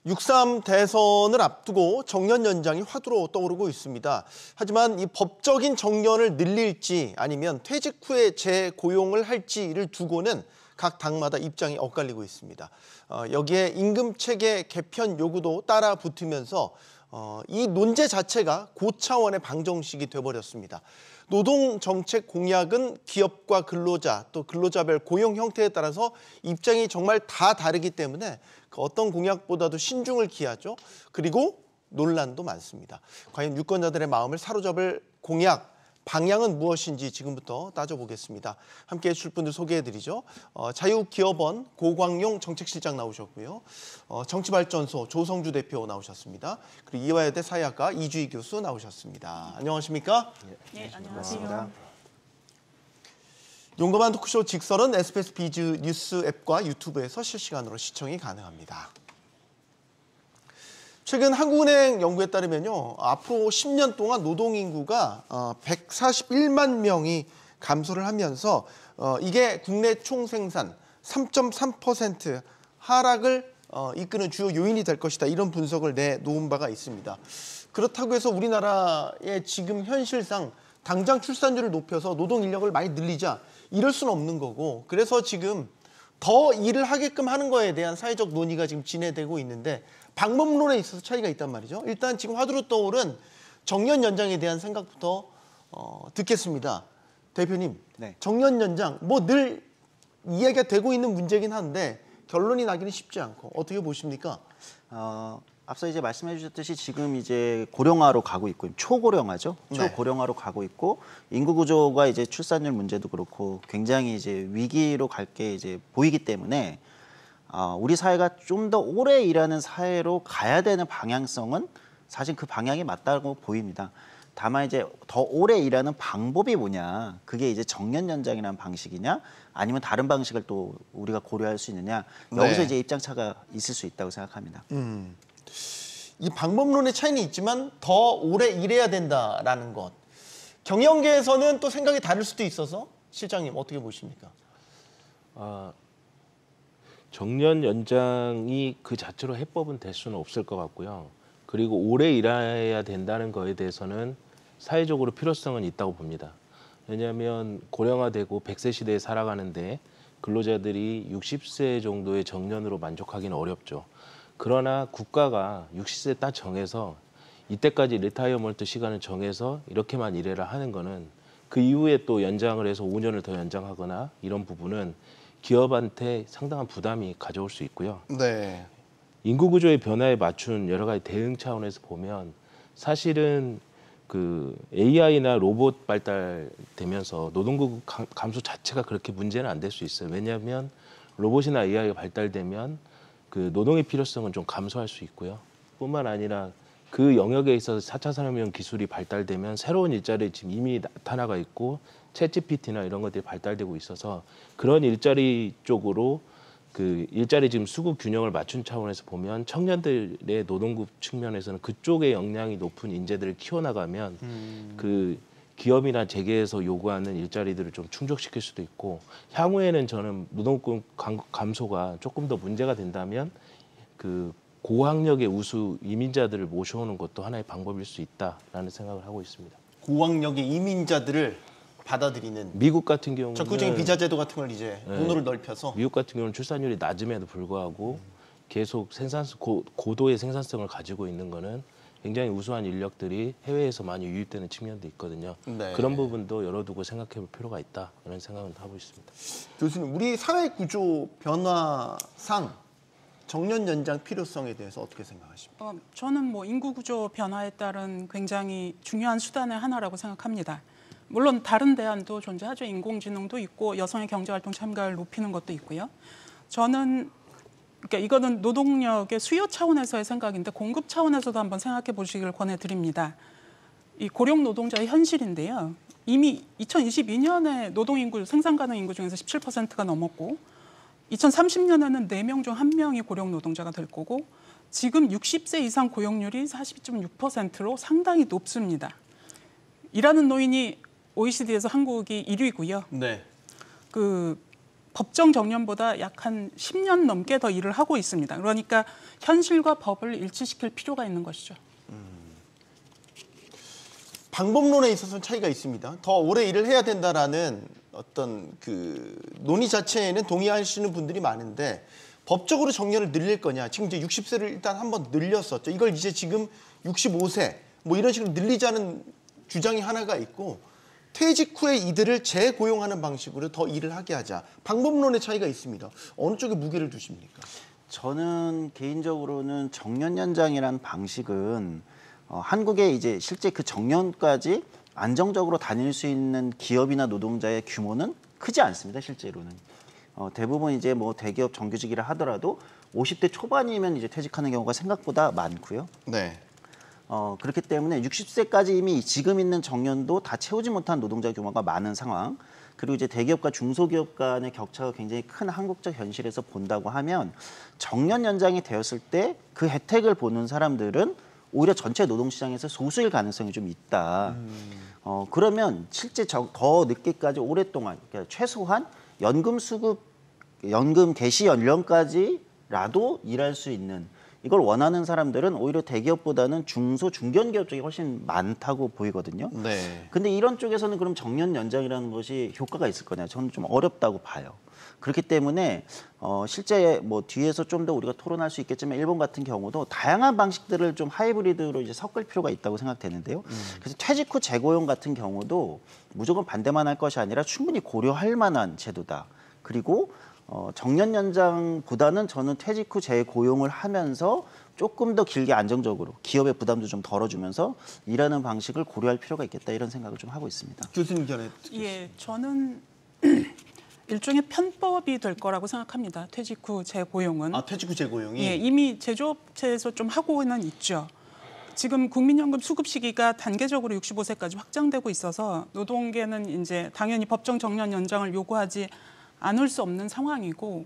(6.3) 대선을 앞두고 정년 연장이 화두로 떠오르고 있습니다. 하지만 이 법적인 정년을 늘릴지 아니면 퇴직 후에 재고용을 할지를 두고는 각 당마다 입장이 엇갈리고 있습니다. 여기에 임금체계 개편 요구도 따라 붙으면서 이 논제 자체가 고차원의 방정식이 돼버렸습니다. 노동정책 공약은 기업과 근로자 또 근로자별 고용 형태에 따라서 입장이 정말 다 다르기 때문에 그 어떤 공약보다도 신중을 기하죠. 그리고 논란도 많습니다. 과연 유권자들의 마음을 사로잡을 공약, 방향은 무엇인지 지금부터 따져보겠습니다. 함께해 주실 분들 소개해드리죠. 자유기업원 고광용 정책실장 나오셨고요. 정치발전소 조성주 대표 나오셨습니다. 그리고 이화여대 사회학과 이주희 교수 나오셨습니다. 안녕하십니까? 네, 안녕하세요. 용감한 토크쇼 직설은 SBS 비즈 뉴스 앱과 유튜브에서 실시간으로 시청이 가능합니다. 최근 한국은행 연구에 따르면요, 앞으로 10년 동안 노동인구가 141만 명이 감소를 하면서 이게 국내 총생산 3.3% 하락을 이끄는 주요 요인이 될 것이다. 이런 분석을 내놓은 바가 있습니다. 그렇다고 해서 우리나라의 지금 현실상 당장 출산율을 높여서 노동 인력을 많이 늘리자 이럴 수는 없는 거고, 그래서 지금 더 일을 하게끔 하는 거에 대한 사회적 논의가 지금 진행되고 있는데 방법론에 있어서 차이가 있단 말이죠. 일단 지금 화두로 떠오른 정년 연장에 대한 생각부터 듣겠습니다. 대표님, 네. 정년 연장 뭐 늘 이야기가 되고 있는 문제긴 한데 결론이 나기는 쉽지 않고 어떻게 보십니까? 앞서 이제 말씀해 주셨듯이 지금 이제 고령화로 가고 있고 초고령화죠. 초고령화로 가고 있고 인구 구조가 이제 출산율 문제도 그렇고 굉장히 이제 위기로 갈 게 이제 보이기 때문에 우리 사회가 좀 더 오래 일하는 사회로 가야 되는 방향성은 사실 그 방향이 맞다고 보입니다. 다만 이제 더 오래 일하는 방법이 뭐냐, 그게 이제 정년 연장이라는 방식이냐 아니면 다른 방식을 또 우리가 고려할 수 있느냐, 여기서 네. 이제 입장 차가 있을 수 있다고 생각합니다. 이 방법론의 차이는 있지만 더 오래 일해야 된다라는 것. 경영계에서는 또 생각이 다를 수도 있어서 실장님 어떻게 보십니까? 정년 연장이 그 자체로 해법은 될 수는 없을 것 같고요. 그리고 오래 일해야 된다는 거에 대해서는 사회적으로 필요성은 있다고 봅니다. 왜냐하면 고령화되고 100세 시대에 살아가는데 근로자들이 60세 정도의 정년으로 만족하기는 어렵죠. 그러나 국가가 60세 딱 정해서 이때까지 리타이어먼트 시간을 정해서 이렇게만 일해라 하는 거는 그 이후에 또 연장을 해서 5년을 더 연장하거나 이런 부분은 기업한테 상당한 부담이 가져올 수 있고요. 네. 인구 구조의 변화에 맞춘 여러 가지 대응 차원에서 보면 사실은 그 AI나 로봇 발달되면서 노동구 감소 자체가 그렇게 문제는 안 될 수 있어요. 왜냐하면 로봇이나 AI가 발달되면 그 노동의 필요성은 좀 감소할 수 있고요. 뿐만 아니라 그 영역에 있어서 4차 산업혁명 기술이 발달되면 새로운 일자리 지금 이미 나타나가 있고 챗GPT나 이런 것들이 발달되고 있어서 그런 일자리 쪽으로 그 일자리 지금 수급 균형을 맞춘 차원에서 보면 청년들의 노동급 측면에서는 그쪽에 역량이 높은 인재들을 키워나가면 그 기업이나 재계에서 요구하는 일자리들을 좀 충족시킬 수도 있고 향후에는 저는 노동급 감소가 조금 더 문제가 된다면 그 고학력의 우수 이민자들을 모셔오는 것도 하나의 방법일 수 있다라는 생각을 하고 있습니다. 고학력의 이민자들을 받아들이는 미국 같은 경우는 적극적인 비자 제도 같은 걸 이제 돈으로 넓혀서 미국 같은 경우는 출산율이 낮음에도 불구하고 계속 고도의 생산성을 가지고 있는 거는 굉장히 우수한 인력들이 해외에서 많이 유입되는 측면도 있거든요. 네. 그런 부분도 열어두고 생각해 볼 필요가 있다 이런 생각은 하고 있습니다. 교수님, 우리 사회 구조 변화상 정년 연장 필요성에 대해서 어떻게 생각하십니까? 저는 뭐 인구 구조 변화에 따른 굉장히 중요한 수단의 하나라고 생각합니다. 물론 다른 대안도 존재하죠. 인공지능도 있고 여성의 경제활동 참가를 높이는 것도 있고요. 저는 그러니까 이거는 노동력의 수요 차원에서의 생각인데 공급 차원에서도 한번 생각해 보시길 권해드립니다. 이 고령 노동자의 현실인데요. 이미 2022년에 노동인구, 생산 가능 인구 중에서 17%가 넘었고 2030년에는 4명 중 1명이 고령 노동자가 될 거고 지금 60세 이상 고용률이 42.6%로 상당히 높습니다. 일하는 노인이 OECD에서 한국이 1위고요. 네. 그 법정 정년보다 약 한 10년 넘게 더 일을 하고 있습니다. 그러니까 현실과 법을 일치시킬 필요가 있는 것이죠. 방법론에 있어서는 차이가 있습니다. 더 오래 일을 해야 된다라는 어떤 그 논의 자체에는 동의하시는 분들이 많은데 법적으로 정년을 늘릴 거냐. 지금 이제 60세를 일단 한번 늘렸었죠. 이걸 이제 지금 65세 뭐 이런 식으로 늘리자는 주장이 하나가 있고 퇴직 후에 이들을 재고용하는 방식으로 더 일을 하게 하자. 방법론의 차이가 있습니다. 어느 쪽에 무게를 두십니까? 저는 개인적으로는 정년 연장이라는 방식은 한국에 이제 실제 그 정년까지 안정적으로 다닐 수 있는 기업이나 노동자의 규모는 크지 않습니다. 실제로는 대부분 이제 뭐 대기업 정규직이라 하더라도 50대 초반이면 이제 퇴직하는 경우가 생각보다 많고요. 네. 그렇기 때문에 60세까지 이미 지금 있는 정년도 다 채우지 못한 노동자 규모가 많은 상황. 그리고 이제 대기업과 중소기업 간의 격차가 굉장히 큰 한국적 현실에서 본다고 하면 정년 연장이 되었을 때 그 혜택을 보는 사람들은 오히려 전체 노동시장에서 소수일 가능성이 좀 있다. 그러면 실제 더 늦게까지 오랫동안 그러니까 최소한 연금 수급, 연금 개시 연령까지라도 일할 수 있는 이걸 원하는 사람들은 오히려 대기업보다는 중소, 중견기업 쪽이 훨씬 많다고 보이거든요. 네. 근데 이런 쪽에서는 그럼 정년 연장이라는 것이 효과가 있을 거냐? 저는 좀 어렵다고 봐요. 그렇기 때문에 실제 뭐 뒤에서 좀 더 우리가 토론할 수 있겠지만 일본 같은 경우도 다양한 방식들을 좀 하이브리드로 이제 섞을 필요가 있다고 생각되는데요. 그래서 퇴직 후 재고용 같은 경우도 무조건 반대만 할 것이 아니라 충분히 고려할 만한 제도다. 그리고 정년 연장보다는 저는 퇴직 후 재고용을 하면서 조금 더 길게 안정적으로 기업의 부담도 좀 덜어주면서 일하는 방식을 고려할 필요가 있겠다 이런 생각을 좀 하고 있습니다. 교수님 견해. 예, 저는 일종의 편법이 될 거라고 생각합니다. 퇴직 후 재고용은. 퇴직 후 재고용이. 예, 이미 제조업체에서 좀 하고는 있죠. 지금 국민연금 수급 시기가 단계적으로 65세까지 확장되고 있어서 노동계는 이제 당연히 법정 정년 연장을 요구하지 않을 수 없는 상황이고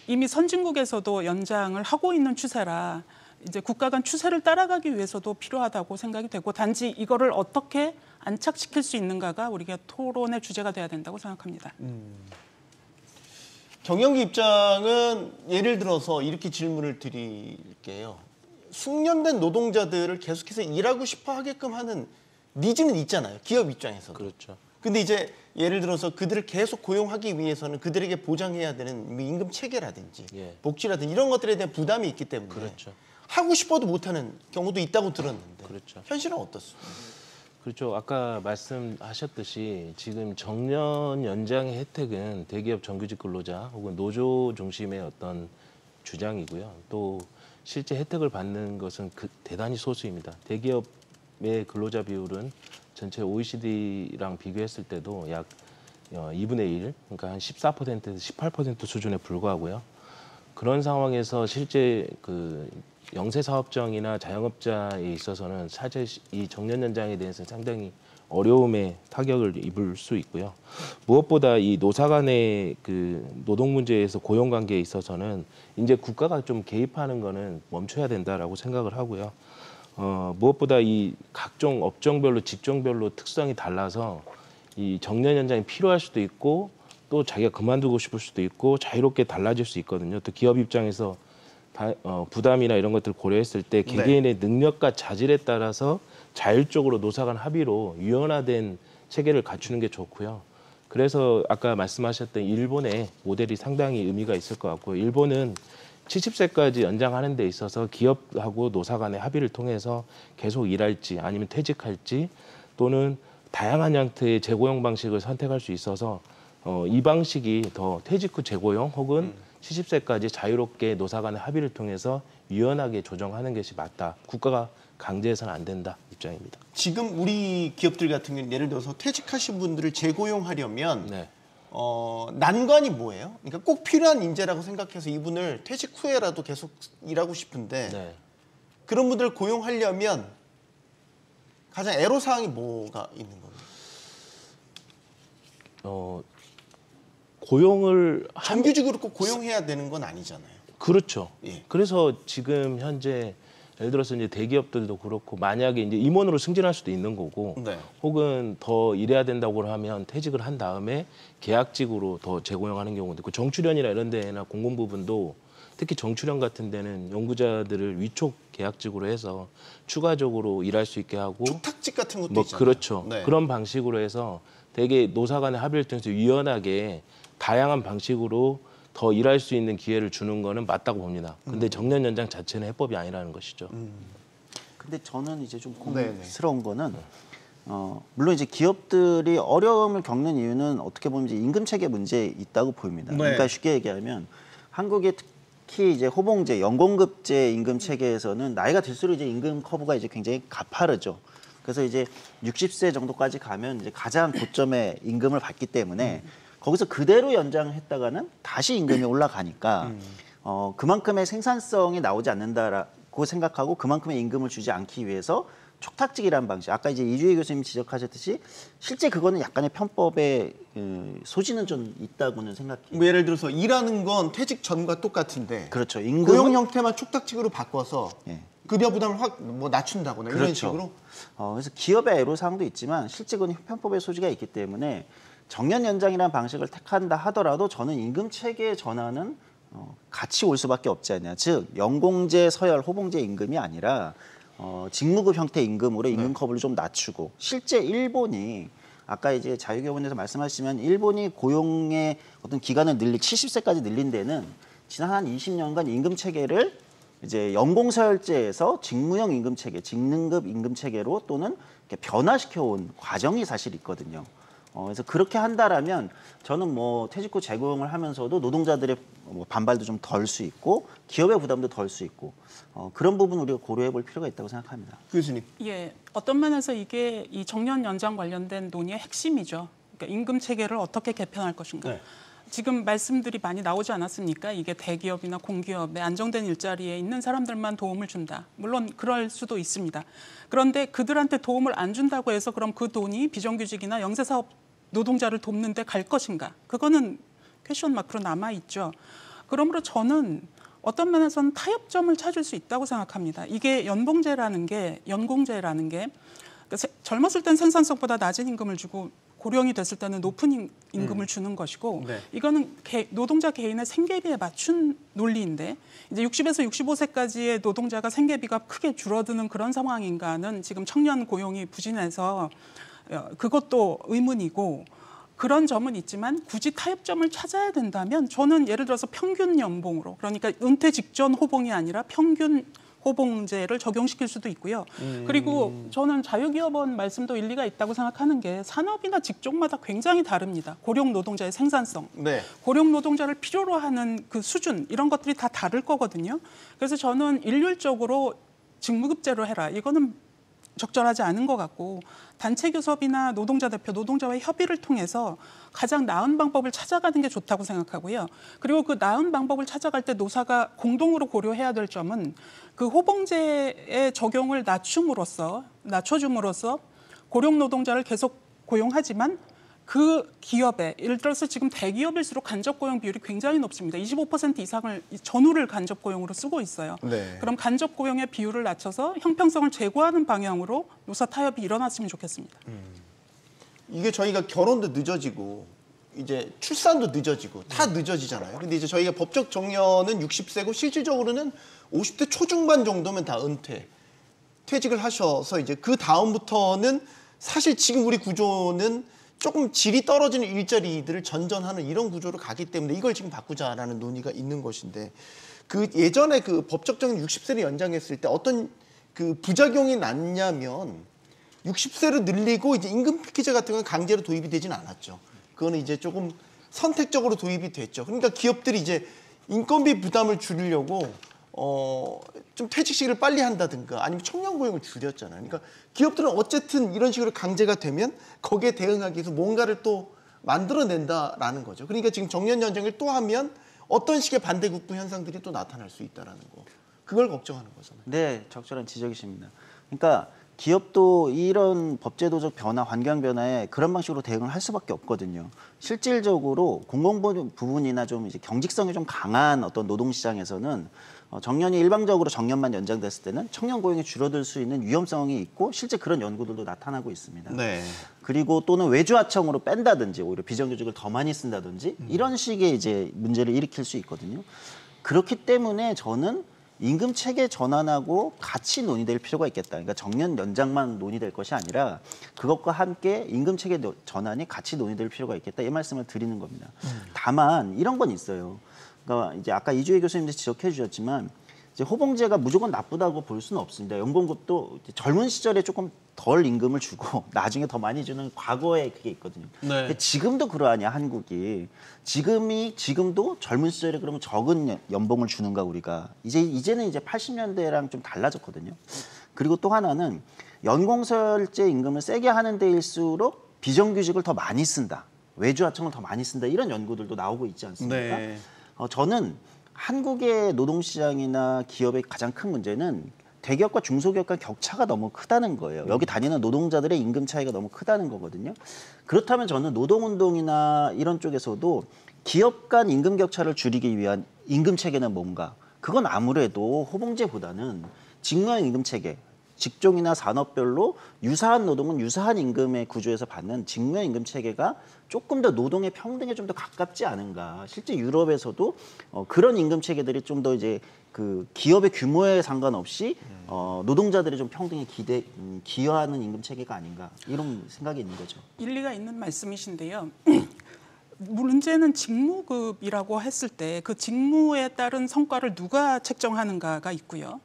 이미 선진국에서도 연장을 하고 있는 추세라 이제 국가 간 추세를 따라가기 위해서도 필요하다고 생각이 되고 단지 이거를 어떻게 안착시킬 수 있는가가 우리가 토론의 주제가 돼야 된다고 생각합니다. 경영기 입장은 예를 들어서 이렇게 질문을 드릴게요. 숙련된 노동자들을 계속해서 일하고 싶어 하게끔 하는 니즈는 있잖아요. 기업 입장에서도. 그렇죠. 근데 이제 예를 들어서 그들을 계속 고용하기 위해서는 그들에게 보장해야 되는 임금 체계라든지 예. 복지라든지 이런 것들에 대한 부담이 있기 때문에 그렇죠. 하고 싶어도 못하는 경우도 있다고 들었는데 그렇죠. 현실은 어떻습니까? 그렇죠. 아까 말씀하셨듯이 지금 정년 연장의 혜택은 대기업 정규직 근로자 혹은 노조 중심의 어떤 주장이고요. 또 실제 혜택을 받는 것은 대단히 소수입니다. 대기업의 근로자 비율은 전체 OECD랑 비교했을 때도 약 2분의 1, 그러니까 한 14%에서 18% 수준에 불과하고요. 그런 상황에서 실제 그 영세 사업장이나 자영업자에 있어서는 사실 이 정년 연장에 대해서는 상당히 어려움에 타격을 입을 수 있고요. 무엇보다 이 노사 간의 그 노동 문제에서 고용 관계에 있어서는 이제 국가가 좀 개입하는 거는 멈춰야 된다라고 생각을 하고요. 무엇보다 이 각종 업종별로 직종별로 특성이 달라서 이 정년 연장이 필요할 수도 있고 또 자기가 그만두고 싶을 수도 있고 자유롭게 달라질 수 있거든요. 또 기업 입장에서 부담이나 이런 것들을 고려했을 때 개개인의 능력과 자질에 따라서 자율적으로 노사 간 합의로 유연화된 체계를 갖추는 게 좋고요. 그래서 아까 말씀하셨던 일본의 모델이 상당히 의미가 있을 것 같고요. 일본은 70세까지 연장하는 데 있어서 기업하고 노사 간의 합의를 통해서 계속 일할지 아니면 퇴직할지 또는 다양한 형태의 재고용 방식을 선택할 수 있어서 이 방식이 더 퇴직 후 재고용 혹은 70세까지 자유롭게 노사 간의 합의를 통해서 유연하게 조정하는 것이 맞다. 국가가 강제해서는 안 된다 입장입니다. 지금 우리 기업들 같은 경우는 예를 들어서 퇴직하신 분들을 재고용하려면 네. 난관이 뭐예요? 그러니까 꼭 필요한 인재라고 생각해서 이분을 퇴직 후에라도 계속 일하고 싶은데 네. 그런 분들을 고용하려면 가장 애로사항이 뭐가 있는 겁니까? 고용을 정규직으로 꼭 고용해야 되는 건 아니잖아요. 그렇죠. 예. 그래서 지금 현재 예를 들어서 이제 대기업들도 그렇고 만약에 이제 임원으로 승진할 수도 있는 거고 네. 혹은 더 일해야 된다고 하면 퇴직을 한 다음에 계약직으로 더 재고용하는 경우도 있고 정출연이나 이런 데나 공공 부분도 특히 정출연 같은 데는 연구자들을 위촉 계약직으로 해서 추가적으로 일할 수 있게 하고 축탁직 같은 것도 뭐 있잖아요. 그렇죠. 네. 그런 방식으로 해서 되게 노사 간의 합의를 통해서 유연하게 다양한 방식으로 더 일할 수 있는 기회를 주는 거는 맞다고 봅니다. 근데 정년 연장 자체는 해법이 아니라는 것이죠. 근데 저는 이제 좀 네네. 고민스러운 거는 물론 이제 기업들이 어려움을 겪는 이유는 어떻게 보면 이제 임금 체계 문제에 있다고 보입니다. 네. 그러니까 쉽게 얘기하면 한국의 특히 이제 호봉제, 연공급제 임금 체계에서는 나이가 들수록 이제 임금 커브가 이제 굉장히 가파르죠. 그래서 이제 60세 정도까지 가면 이제 가장 고점의 임금을 받기 때문에 거기서 그대로 연장했다가는 다시 임금이 올라가니까 그만큼의 생산성이 나오지 않는다라고 생각하고 그만큼의 임금을 주지 않기 위해서 촉탁직이라는 방식. 아까 이제 이주희 교수님 지적하셨듯이 실제 그거는 약간의 편법의 소지는 좀 있다고는 생각해요. 뭐 예를 들어서 일하는 건 퇴직 전과 똑같은데 그렇죠. 고용 형태만 촉탁직으로 바꿔서 예. 급여 부담을 확 뭐 낮춘다거나 이런 그렇죠. 식으로 그래서 기업의 애로사항도 있지만 실제 그건 편법의 소지가 있기 때문에 정년 연장이라는 방식을 택한다 하더라도 저는 임금 체계의 전환은 같이 올 수밖에 없지 않냐. 즉 연공제, 서열, 호봉제 임금이 아니라 직무급 형태 임금으로 임금 커브를 좀 낮추고 실제 일본이 아까 이제 자유교원에서 말씀하시면 일본이 고용의 어떤 기간을 70세까지 늘린 데는 지난 한 20년간 임금 체계를 이제 연공서열제에서 직무형 임금 체계, 직능급 임금 체계로 또는 이렇게 변화시켜 온 과정이 사실 있거든요. 그래서 그렇게 한다라면 저는 뭐 퇴직 후 재고용을 하면서도 노동자들의 반발도 좀 덜 수 있고 기업의 부담도 덜 수 있고 그런 부분 우리가 고려해 볼 필요가 있다고 생각합니다. 교수님. 예, 어떤 면에서 이게 이 정년 연장 관련된 논의의 핵심이죠. 그러니까 임금 체계를 어떻게 개편할 것인가. 네. 지금 말씀들이 많이 나오지 않았습니까? 이게 대기업이나 공기업에 안정된 일자리에 있는 사람들만 도움을 준다. 물론 그럴 수도 있습니다. 그런데 그들한테 도움을 안 준다고 해서 그럼 그 돈이 비정규직이나 영세사업 노동자를 돕는 데 갈 것인가? 그거는 퀘션 마크로 남아있죠. 그러므로 저는 어떤 면에서는 타협점을 찾을 수 있다고 생각합니다. 이게 연봉제라는 게 젊었을 땐 생산성보다 낮은 임금을 주고 고령이 됐을 때는 높은 임금을 주는 것이고 네. 이거는 노동자 개인의 생계비에 맞춘 논리인데 이제 60에서 65세까지의 노동자가 생계비가 크게 줄어드는 그런 상황인가는 지금 청년 고용이 부진해서 그것도 의문이고 그런 점은 있지만 굳이 타협점을 찾아야 된다면 저는 예를 들어서 평균 연봉으로 그러니까 은퇴 직전 호봉이 아니라 평균 호봉제를 적용시킬 수도 있고요. 그리고 저는 자유기업원 말씀도 일리가 있다고 생각하는 게 산업이나 직종마다 굉장히 다릅니다. 고령 노동자의 생산성, 네. 고령 노동자를 필요로 하는 그 수준 이런 것들이 다 다를 거거든요. 그래서 저는 일률적으로 직무급제로 해라. 이거는 적절하지 않은 것 같고 단체 교섭이나 노동자 대표, 노동자와의 협의를 통해서 가장 나은 방법을 찾아가는 게 좋다고 생각하고요. 그리고 그 나은 방법을 찾아갈 때 노사가 공동으로 고려해야 될 점은 그 호봉제의 적용을 낮춰줌으로써 고령 노동자를 계속 고용하지만 그 기업에 예를 들어서 지금 대기업일수록 간접 고용 비율이 굉장히 높습니다. 25% 이상을 전후를 간접 고용으로 쓰고 있어요. 네. 그럼 간접 고용의 비율을 낮춰서 형평성을 제고하는 방향으로 노사 타협이 일어났으면 좋겠습니다. 이게 저희가 결혼도 늦어지고 이제 출산도 늦어지고 다 늦어지잖아요. 근데 이제 저희가 법적 정년은 60세고 실질적으로는 50대 초중반 정도면 다 퇴직을 하셔서 이제 그 다음부터는 사실 지금 우리 구조는 조금 질이 떨어지는 일자리들을 전전하는 이런 구조로 가기 때문에 이걸 지금 바꾸자라는 논의가 있는 것인데 그 예전에 그 법적 정년 60세를 연장했을 때 어떤 그 부작용이 났냐면 60세를 늘리고 이제 임금 패키지 같은 건 강제로 도입이 되진 않았죠. 그거는 이제 조금 선택적으로 도입이 됐죠. 그러니까 기업들이 이제 인건비 부담을 줄이려고 좀 퇴직 시기를 빨리 한다든가 아니면 청년 고용을 줄였잖아요. 그러니까 기업들은 어쨌든 이런 식으로 강제가 되면 거기에 대응하기 위해서 뭔가를 또 만들어낸다라는 거죠. 그러니까 지금 정년 연장을 또 하면 어떤 식의 반대국부 현상들이 또 나타날 수 있다라는 거. 그걸 걱정하는 거잖아요. 네, 적절한 지적이십니다. 그러니까 기업도 이런 법제도적 변화, 환경 변화에 그런 방식으로 대응을 할 수밖에 없거든요. 실질적으로 공공부문이나 좀 이제 경직성이 좀 강한 어떤 노동시장에서는 정년이 일방적으로 정년만 연장됐을 때는 청년 고용이 줄어들 수 있는 위험성이 있고 실제 그런 연구들도 나타나고 있습니다. 네. 그리고 또는 외주하청으로 뺀다든지 오히려 비정규직을 더 많이 쓴다든지 이런 식의 이제 문제를 일으킬 수 있거든요. 그렇기 때문에 저는 임금 체계 전환하고 같이 논의될 필요가 있겠다. 그러니까 정년 연장만 논의될 것이 아니라 그것과 함께 임금 체계 전환이 같이 논의될 필요가 있겠다. 이 말씀을 드리는 겁니다. 다만 이런 건 있어요. 그러니까 이제 아까 이주혜 교수님도 지적해 주셨지만 이제 호봉제가 무조건 나쁘다고 볼 수는 없습니다. 연공급도 젊은 시절에 조금 덜 임금을 주고 나중에 더 많이 주는 과거에 그게 있거든요. 네. 지금도 그러하냐 한국이 지금도 젊은 시절에 그러면 적은 연봉을 주는가 우리가 이제는 이제 80년대랑 좀 달라졌거든요. 그리고 또 하나는 연공설제 임금을 세게 하는 데일수록 비정규직을 더 많이 쓴다. 외주하청을 더 많이 쓴다. 이런 연구들도 나오고 있지 않습니까? 네. 저는 한국의 노동시장이나 기업의 가장 큰 문제는 대기업과 중소기업 간 격차가 너무 크다는 거예요. 여기 다니는 노동자들의 임금 차이가 너무 크다는 거거든요. 그렇다면 저는 노동운동이나 이런 쪽에서도 기업 간 임금 격차를 줄이기 위한 임금 체계는 뭔가? 그건 아무래도 호봉제보다는 직무형 임금 체계, 직종이나 산업별로 유사한 노동은 유사한 임금의 구조에서 받는 직무형 임금 체계가 조금 더 노동의 평등에 좀 더 가깝지 않은가. 실제 유럽에서도 그런 임금 체계들이 좀 더 이제 그 기업의 규모에 상관없이 노동자들이 좀 평등에 기여하는 임금 체계가 아닌가 이런 생각이 있는 거죠. 일리가 있는 말씀이신데요. 문제는 직무급이라고 했을 때 그 직무에 따른 성과를 누가 책정하는가가 있고요.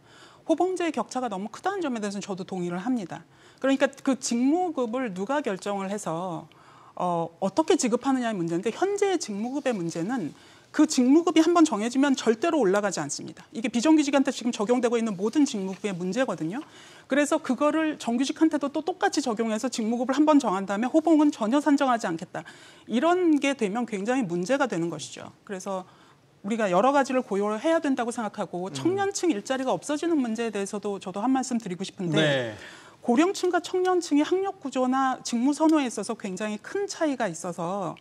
호봉제의 격차가 너무 크다는 점에 대해서는 저도 동의를 합니다. 그러니까 그 직무급을 누가 결정을 해서 어떻게 지급하느냐의 문제인데 현재의 직무급의 문제는 그 직무급이 한번 정해지면 절대로 올라가지 않습니다. 이게 비정규직한테 지금 적용되고 있는 모든 직무급의 문제거든요. 그래서 그거를 정규직한테도 또 똑같이 적용해서 직무급을 한번 정한 다음에 호봉은 전혀 산정하지 않겠다. 이런 게 되면 굉장히 문제가 되는 것이죠. 그래서 우리가 여러 가지를 고려해야 된다고 생각하고 청년층 일자리가 없어지는 문제에 대해서도 저도 한 말씀 드리고 싶은데 네. 고령층과 청년층이 학력 구조나 직무 선호에 있어서 굉장히 큰 차이가 있어서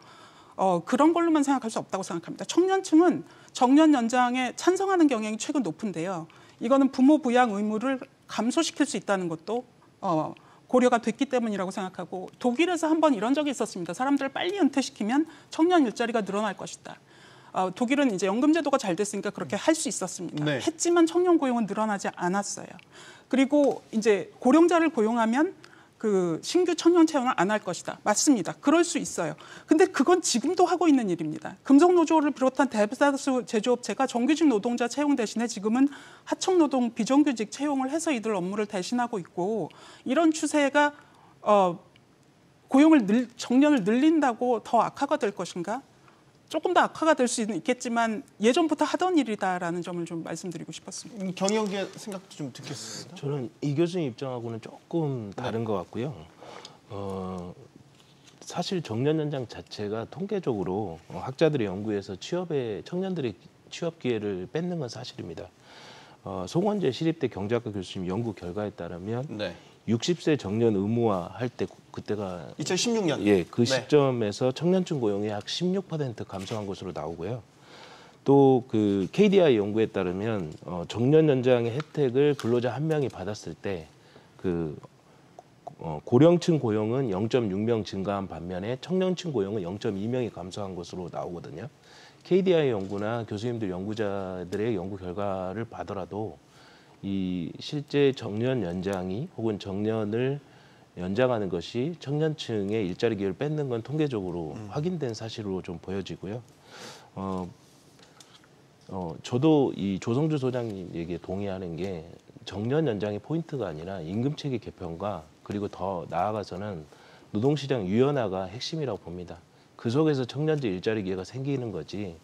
그런 걸로만 생각할 수 없다고 생각합니다. 청년층은 정년 연장에 찬성하는 경향이 최근 높은데요. 이거는 부모 부양 의무를 감소시킬 수 있다는 것도 고려가 됐기 때문이라고 생각하고 독일에서 한번 이런 적이 있었습니다. 사람들을 빨리 은퇴시키면 청년 일자리가 늘어날 것이다. 독일은 이제 연금제도가 잘 됐으니까 그렇게 할 수 있었습니다. 네. 했지만 청년 고용은 늘어나지 않았어요. 그리고 이제 고령자를 고용하면 그 신규 청년 채용을 안 할 것이다. 맞습니다. 그럴 수 있어요. 근데 그건 지금도 하고 있는 일입니다. 금속노조를 비롯한 대다수 제조업체가 정규직 노동자 채용 대신에 지금은 하청노동 비정규직 채용을 해서 이들 업무를 대신하고 있고 이런 추세가 정년을 늘린다고 더 악화가 될 것인가? 조금 더 악화가 될 수는 있겠지만 예전부터 하던 일이다라는 점을 좀 말씀드리고 싶었습니다. 경영계 생각도 좀 듣겠습니다. 저는 이 교수님 입장하고는 조금 다른 것 같고요. 사실 정년 연장 자체가 통계적으로 학자들의 연구에서 청년들의 취업 기회를 뺏는 건 사실입니다. 송원재 시립대 경제학과 교수님 연구 결과에 따르면 네. 60세 정년 의무화 할 때 그때가 2016년. 예, 그 네. 시점에서 청년층 고용이 약 16% 감소한 것으로 나오고요. 또 그 KDI 연구에 따르면 정년 연장의 혜택을 근로자 한 명이 받았을 때 그 고령층 고용은 0.6명 증가한 반면에 청년층 고용은 0.2명이 감소한 것으로 나오거든요. KDI 연구나 교수님들 연구자들의 연구 결과를 봐더라도 이 실제 정년 연장이 혹은 정년을 연장하는 것이 청년층의 일자리 기회를 뺏는 건 통계적으로 확인된 사실로 좀 보여지고요. 저도 이 조성주 소장님 얘기에 동의하는 게 정년 연장의 포인트가 아니라 임금 체계 개편과 그리고 더 나아가서는 노동시장 유연화가 핵심이라고 봅니다. 그 속에서 청년들 일자리 기회가 생기는 거지.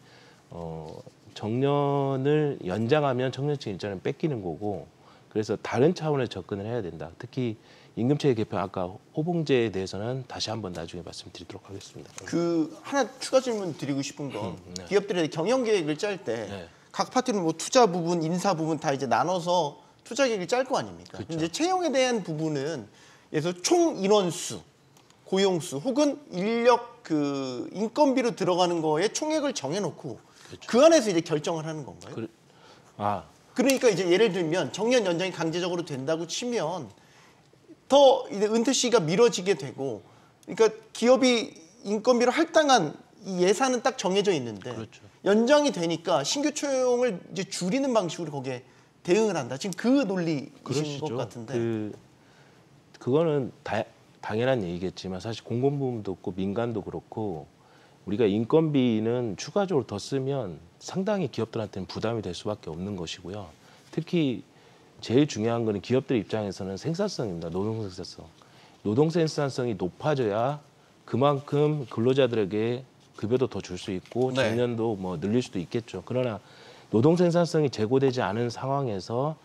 정년을 연장하면 청년층 일자리는 뺏기는 거고 그래서 다른 차원의 접근을 해야 된다. 특히 임금체계 개편 아까 호봉제에 대해서는 다시 한번 나중에 말씀드리도록 하겠습니다. 그 하나 추가 질문 드리고 싶은 건 네. 기업들의 경영 계획을 짤 때 네. 각 파트는 뭐 투자 부분, 인사 부분 다 이제 나눠서 투자 계획을 짤 거 아닙니까? 그렇죠. 이제 채용에 대한 부분은 예를 들어서 총 인원수, 고용수 혹은 인력 그 인건비로 들어가는 거에 총액을 정해놓고 그렇죠. 그 안에서 이제 결정을 하는 건가요? 아, 그러니까 이제 예를 들면 정년 연장이 강제적으로 된다고 치면 더 이제 은퇴 시기가 미뤄지게 되고, 그러니까 기업이 인건비로 할당한 이 예산은 딱 정해져 있는데 그렇죠. 연장이 되니까 신규 채용을 이제 줄이는 방식으로 거기에 대응을 한다. 지금 그 논리이신 그러시죠. 것 같은데. 그거는 당연한 얘기겠지만 사실 공공부문도 없고 민간도 그렇고 우리가 인건비는 추가적으로 더 쓰면 상당히 기업들한테는 부담이 될 수밖에 없는 것이고요. 특히 제일 중요한 거는 기업들 입장에서는 생산성입니다. 노동 생산성. 노동 생산성이 높아져야 그만큼 근로자들에게 급여도 더 줄 수 있고 네. 정년도 뭐 늘릴 수도 있겠죠. 그러나 노동 생산성이 제고되지 않은 상황에서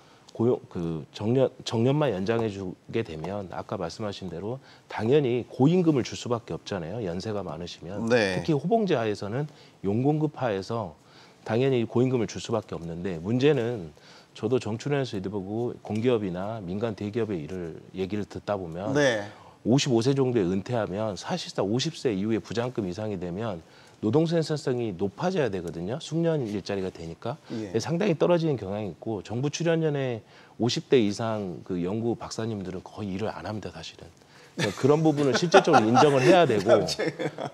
정년만 연장해 주게 되면 아까 말씀하신 대로 당연히 고임금을 줄 수밖에 없잖아요. 연세가 많으시면. 네. 특히 호봉제 하에서는 용공급 하에서 당연히 고임금을 줄 수밖에 없는데 문제는 저도 정출연에서 일해보고 공기업이나 민간 대기업의 얘기를 듣다 보면 네. 55세 정도에 은퇴하면 사실상 50세 이후에 부장급 이상이 되면 노동 생산성이 높아져야 되거든요. 숙련 일자리가 되니까. 예. 상당히 떨어지는 경향이 있고 정부 출연연에 50대 이상 그 연구 박사님들은 거의 일을 안 합니다, 사실은. 그러니까 그런 부분을 실질적으로 인정을 해야 되고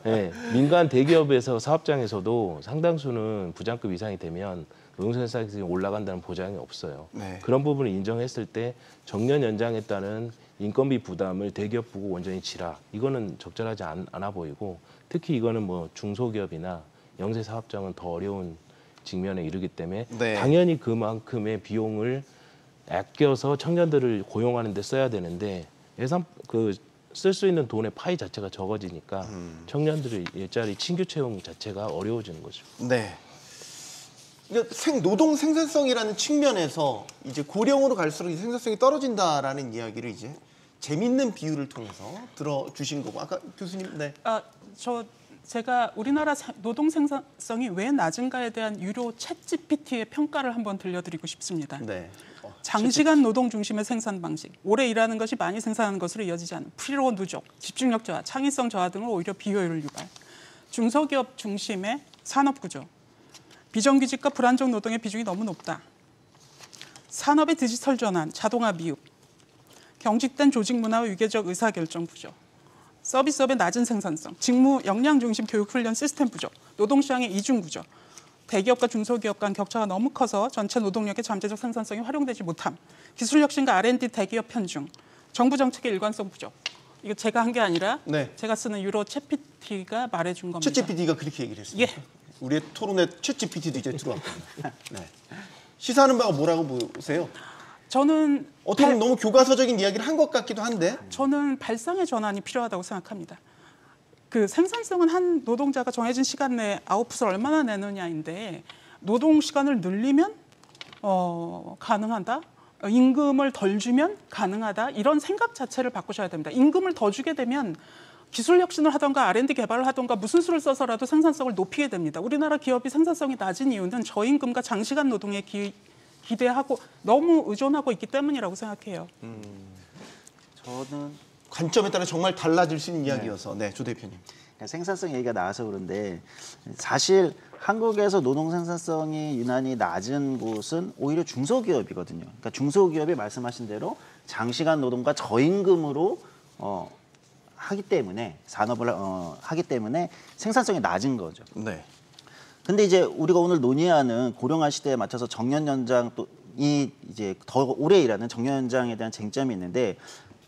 예, 민간 대기업에서 사업장에서도 상당수는 부장급 이상이 되면 노동 생산성이 올라간다는 보장이 없어요. 네. 그런 부분을 인정했을 때 정년 연장했다는 인건비 부담을 대기업 보고 원전히 지라. 이거는 적절하지 않아 보이고 특히 이거는 뭐 중소기업이나 영세 사업장은 더 어려운 직면에 이르기 때문에 네. 당연히 그만큼의 비용을 아껴서 청년들을 고용하는 데 써야 되는데 쓸 수 있는 돈의 파이 자체가 적어지니까 청년들의 일자리 신규 채용 자체가 어려워지는 거죠. 네. 그러니까 노동 생산성이라는 측면에서 이제 고령으로 갈수록 생산성이 떨어진다라는 이야기를 이제 재밌는 비유를 통해서 들어주신 거고 아까 교수님 네. 제가 우리나라 노동 생산성이 왜 낮은가에 대한 유료 챗GPT의 평가를 한번 들려드리고 싶습니다. 네. 장시간 노동 중심의 생산 방식, 오래 일하는 것이 많이 생산하는 것으로 이어지지 않은 피로 누적, 집중력 저하, 창의성 저하 등을 오히려 비효율을 유발. 중소기업 중심의 산업 구조, 비정규직과 불안정 노동의 비중이 너무 높다. 산업의 디지털 전환, 자동화 미흡, 경직된 조직 문화와 위계적 의사결정 부족, 서비스업의 낮은 생산성, 직무 역량 중심 교육 훈련 시스템 부족, 노동시장의 이중 구조, 대기업과 중소기업 간 격차가 너무 커서 전체 노동력의 잠재적 생산성이 활용되지 못함, 기술 혁신과 R&D 대기업 편중, 정부 정책의 일관성 부족, 이거 제가 한 게 아니라 네. 제가 쓰는 유로 챗GPT가 말해준 겁니다. 챗GPT가 그렇게 얘기를 했습니다. 예. 우리의 토론에 챗GPT도 이제 들어왔거든요. 네. 시사하는 바가 뭐라고 보세요? 저는 어떻게 보면 너무 교과서적인 이야기를 한 것 같기도 한데. 저는 발상의 전환이 필요하다고 생각합니다. 그 생산성은 한 노동자가 정해진 시간 내에 아웃풋을 얼마나 내느냐인데 노동 시간을 늘리면 가능하다. 임금을 덜 주면 가능하다. 이런 생각 자체를 바꾸셔야 됩니다. 임금을 더 주게 되면 기술 혁신을 하던가 R&D 개발을 하던가 무슨 수를 써서라도 생산성을 높이게 됩니다. 우리나라 기업이 생산성이 낮은 이유는 저임금과 장시간 노동에 기대하고 너무 의존하고 있기 때문이라고 생각해요. 저는 관점에 따라 정말 달라질 수 있는 이야기여서. 네, 조 대표님. 생산성 얘기가 나와서 그런데 사실 한국에서 노동 생산성이 유난히 낮은 곳은 오히려 중소기업이거든요. 그러니까 중소기업이 말씀하신 대로 장시간 노동과 저임금으로 하기 때문에 산업을 하기 때문에 생산성이 낮은 거죠. 네. 근데 이제 우리가 오늘 논의하는 고령화 시대에 맞춰서 정년 연장 이 이제 더 오래 일하는 정년 연장에 대한 쟁점이 있는데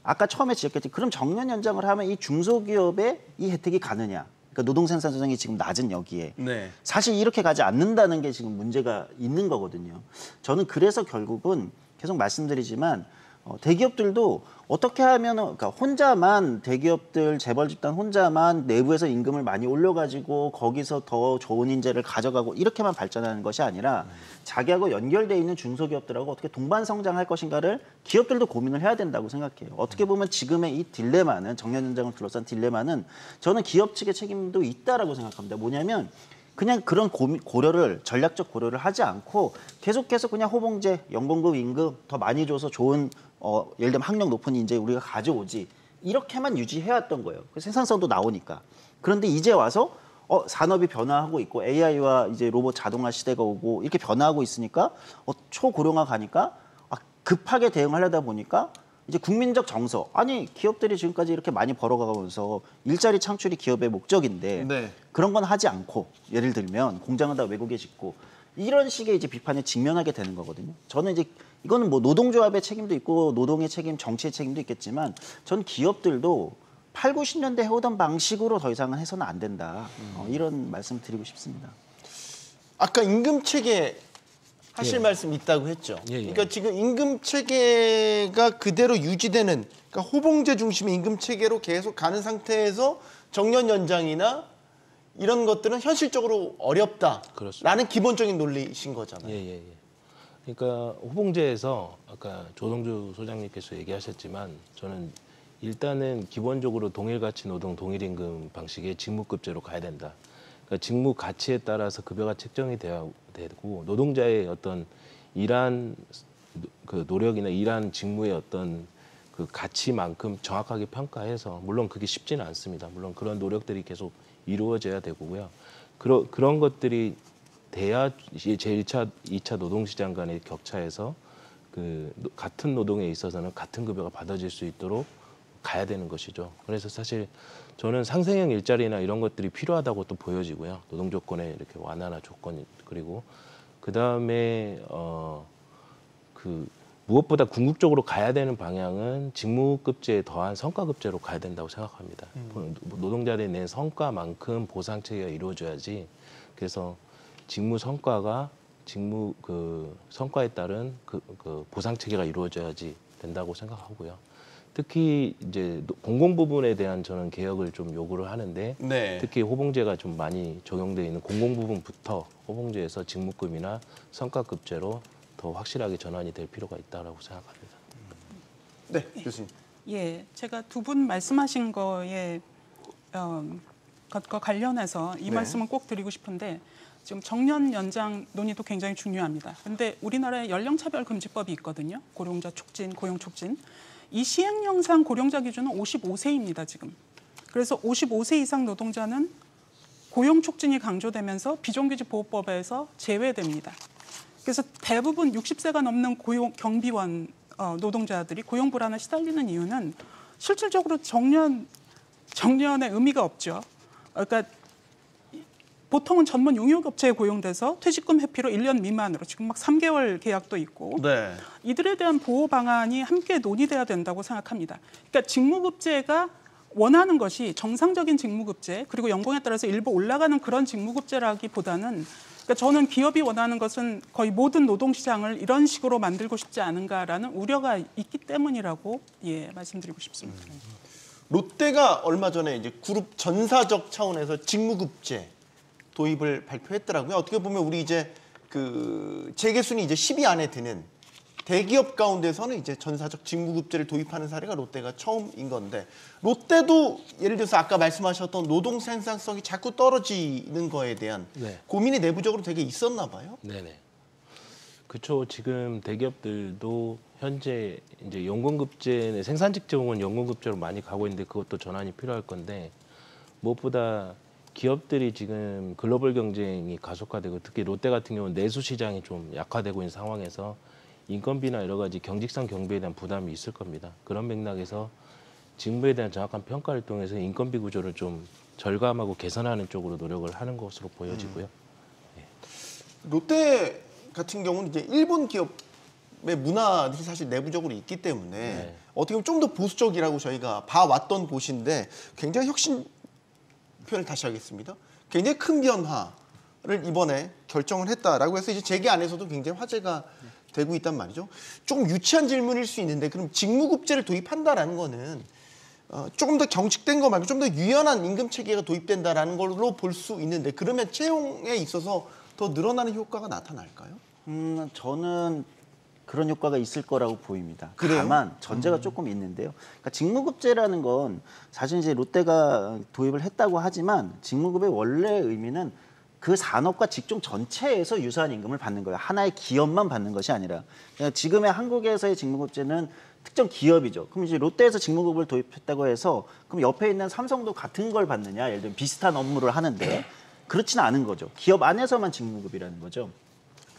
아까 처음에 지적했듯이 그럼 정년 연장을 하면 이 중소기업에 이 혜택이 가느냐? 그러니까 노동 생산성이 지금 낮은 여기에 네. 사실 이렇게 가지 않는다는 게 지금 문제가 있는 거거든요. 저는 그래서 결국은 계속 말씀드리지만 대기업들도 어떻게 하면 그러니까 혼자만 대기업들 재벌 집단 혼자만 내부에서 임금을 많이 올려가지고 거기서 더 좋은 인재를 가져가고 이렇게만 발전하는 것이 아니라 자기하고 연결돼 있는 중소기업들하고 어떻게 동반 성장할 것인가를 기업들도 고민을 해야 된다고 생각해요. 어떻게 보면 지금의 이 딜레마는 정년 연장을 둘러싼 딜레마는 저는 기업 측의 책임도 있다라고 생각합니다. 뭐냐면 그냥 그런 고려를 전략적 고려를 하지 않고 계속해서 그냥 호봉제, 연봉급, 임금 더 많이 줘서 좋은 예를 들면 학력 높은 인재 우리가 가져오지 이렇게만 유지해왔던 거예요. 생산성도 나오니까. 그런데 이제 와서 산업이 변화하고 있고 AI와 이제 로봇 자동화 시대가 오고 이렇게 변화하고 있으니까 초고령화 가니까 급하게 대응하려다 보니까 이제 국민적 정서 아니 기업들이 지금까지 이렇게 많이 벌어가면서 일자리 창출이 기업의 목적인데 네. 그런 건 하지 않고 예를 들면 공장은 다 외국에 짓고 이런 식의 이제 비판에 직면하게 되는 거거든요. 저는 이제 이거는 뭐 노동조합의 책임도 있고 노동의 책임, 정치의 책임도 있겠지만 전 기업들도 8, 90년대 해오던 방식으로 더 이상은 해서는 안 된다. 이런 말씀 드리고 싶습니다. 아까 임금 체계 하실 말씀 있다고 했죠. 그러니까 지금 임금 체계가 그대로 유지되는 그러니까 호봉제 중심의 임금 체계로 계속 가는 상태에서 정년 연장이나 이런 것들은 현실적으로 어렵다라는 그렇습니다. 기본적인 논리이신 거잖아요. 예. 그러니까 호봉제에서 아까 조동주 소장님께서 얘기하셨지만 저는 일단은 기본적으로 동일가치 노동 동일임금 방식의 직무급제로 가야 된다. 그러니까 직무 가치에 따라서 급여가 책정이 되고 노동자의 어떤 일한 그 노력이나 일한 직무의 어떤 그 가치만큼 정확하게 평가해서 물론 그게 쉽지는 않습니다. 물론 그런 노력들이 계속 이루어져야 되고요. 그런 것들이 돼야 제1차, 2차 노동시장 간의 격차에서 그 같은 노동에 있어서는 같은 급여가 받아질 수 있도록 가야 되는 것이죠. 그래서 사실 저는 상생형 일자리나 이런 것들이 필요하다고 또 보여지고요. 노동 조건의 이렇게 완화나 조건 그리고 그 다음에 그 무엇보다 궁극적으로 가야 되는 방향은 직무급제에 더한 성과급제로 가야 된다고 생각합니다. 노동자들이 낸 성과만큼 보상 체계가 이루어져야지. 그래서 직무 성과가 직무 그 성과에 따른 그 보상 체계가 이루어져야지 된다고 생각하고요. 특히 이제 공공 부분에 대한 저는 개혁을 좀 요구를 하는데 네. 특히 호봉제가 좀 많이 적용되어 있는 공공 부분부터 호봉제에서 직무급이나 성과급제로 더 확실하게 전환이 될 필요가 있다고 생각합니다. 네, 교수님. 예, 제가 두 분 말씀하신 거에 것과 관련해서 이 말씀은 꼭 드리고 싶은데 지금 정년 연장 논의도 굉장히 중요합니다. 그런데 우리나라에 연령차별금지법이 있거든요. 고령자 촉진, 고용 촉진. 이 시행령상 고령자 기준은 55세입니다, 지금. 그래서 55세 이상 노동자는 고용 촉진이 강조되면서 비정규직 보호법에서 제외됩니다. 그래서 대부분 60세가 넘는 경비원 노동자들이 고용 불안에 시달리는 이유는 실질적으로 정년의 의미가 없죠. 그러니까 보통은 전문 용역업체에 고용돼서 퇴직금 회피로 1년 미만으로 지금 막 3개월 계약도 있고 이들에 대한 보호 방안이 함께 논의돼야 된다고 생각합니다. 그러니까 직무급제가 원하는 것이 정상적인 직무급제 그리고 연봉에 따라서 일부 올라가는 그런 직무급제라기보다는 그러니까 저는 기업이 원하는 것은 거의 모든 노동시장을 이런 식으로 만들고 싶지 않은가라는 우려가 있기 때문이라고 말씀드리고 싶습니다. 롯데가 얼마 전에 이제 그룹 전사적 차원에서 직무급제 도입을 발표했더라고요. 어떻게 보면 우리 이제 그 재계순위 이제 10위 안에 드는 대기업 가운데서는 이제 전사적 직무급제를 도입하는 사례가 롯데가 처음인 건데 롯데도 예를 들어서 아까 말씀하셨던 노동 생산성이 자꾸 떨어지는 거에 대한 네. 고민이 내부적으로 되게 있었나 봐요. 네네. 그렇죠. 지금 대기업들도 현재 이제 연공급제, 생산직종은 연공급제로 많이 가고 있는데 그것도 전환이 필요할 건데 무엇보다 기업들이 지금 글로벌 경쟁이 가속화되고 특히 롯데 같은 경우는 내수 시장이 좀 약화되고 있는 상황에서 인건비나 여러 가지 경직성 경비에 대한 부담이 있을 겁니다. 그런 맥락에서 직무에 대한 정확한 평가를 통해서 인건비 구조를 좀 절감하고 개선하는 쪽으로 노력을 하는 것으로 보여지고요. 롯데 같은 경우는 이제 일본 기업의 문화들이 사실 내부적으로 있기 때문에 네. 어떻게 보면 좀 더 보수적이라고 저희가 봐왔던 곳인데 굉장히 혁신 표현을 다시 하겠습니다. 굉장히 큰 변화를 이번에 결정을 했다라고 해서 이제 재계 안에서도 굉장히 화제가 되고 있단 말이죠. 조금 유치한 질문일 수 있는데 그럼 직무급제를 도입한다라는 거는 조금 더 경직된 거 말고 좀 더 유연한 임금 체계가 도입된다라는 걸로 볼 수 있는데 그러면 채용에 있어서 더 늘어나는 효과가 나타날까요? 저는 그런 효과가 있을 거라고 보입니다. 그래요? 다만 전제가 조금 있는데요. 그러니까 직무급제라는 건 사실 이제 롯데가 도입을 했다고 하지만 직무급의 원래 의미는 그 산업과 직종 전체에서 유사한 임금을 받는 거예요. 하나의 기업만 받는 것이 아니라. 그러니까 지금의 한국에서의 직무급제는 특정 기업이죠. 그럼 이제 롯데에서 직무급을 도입했다고 해서 그럼 옆에 있는 삼성도 같은 걸 받느냐? 예를 들면 비슷한 업무를 하는데 그렇지는 않은 거죠. 기업 안에서만 직무급이라는 거죠.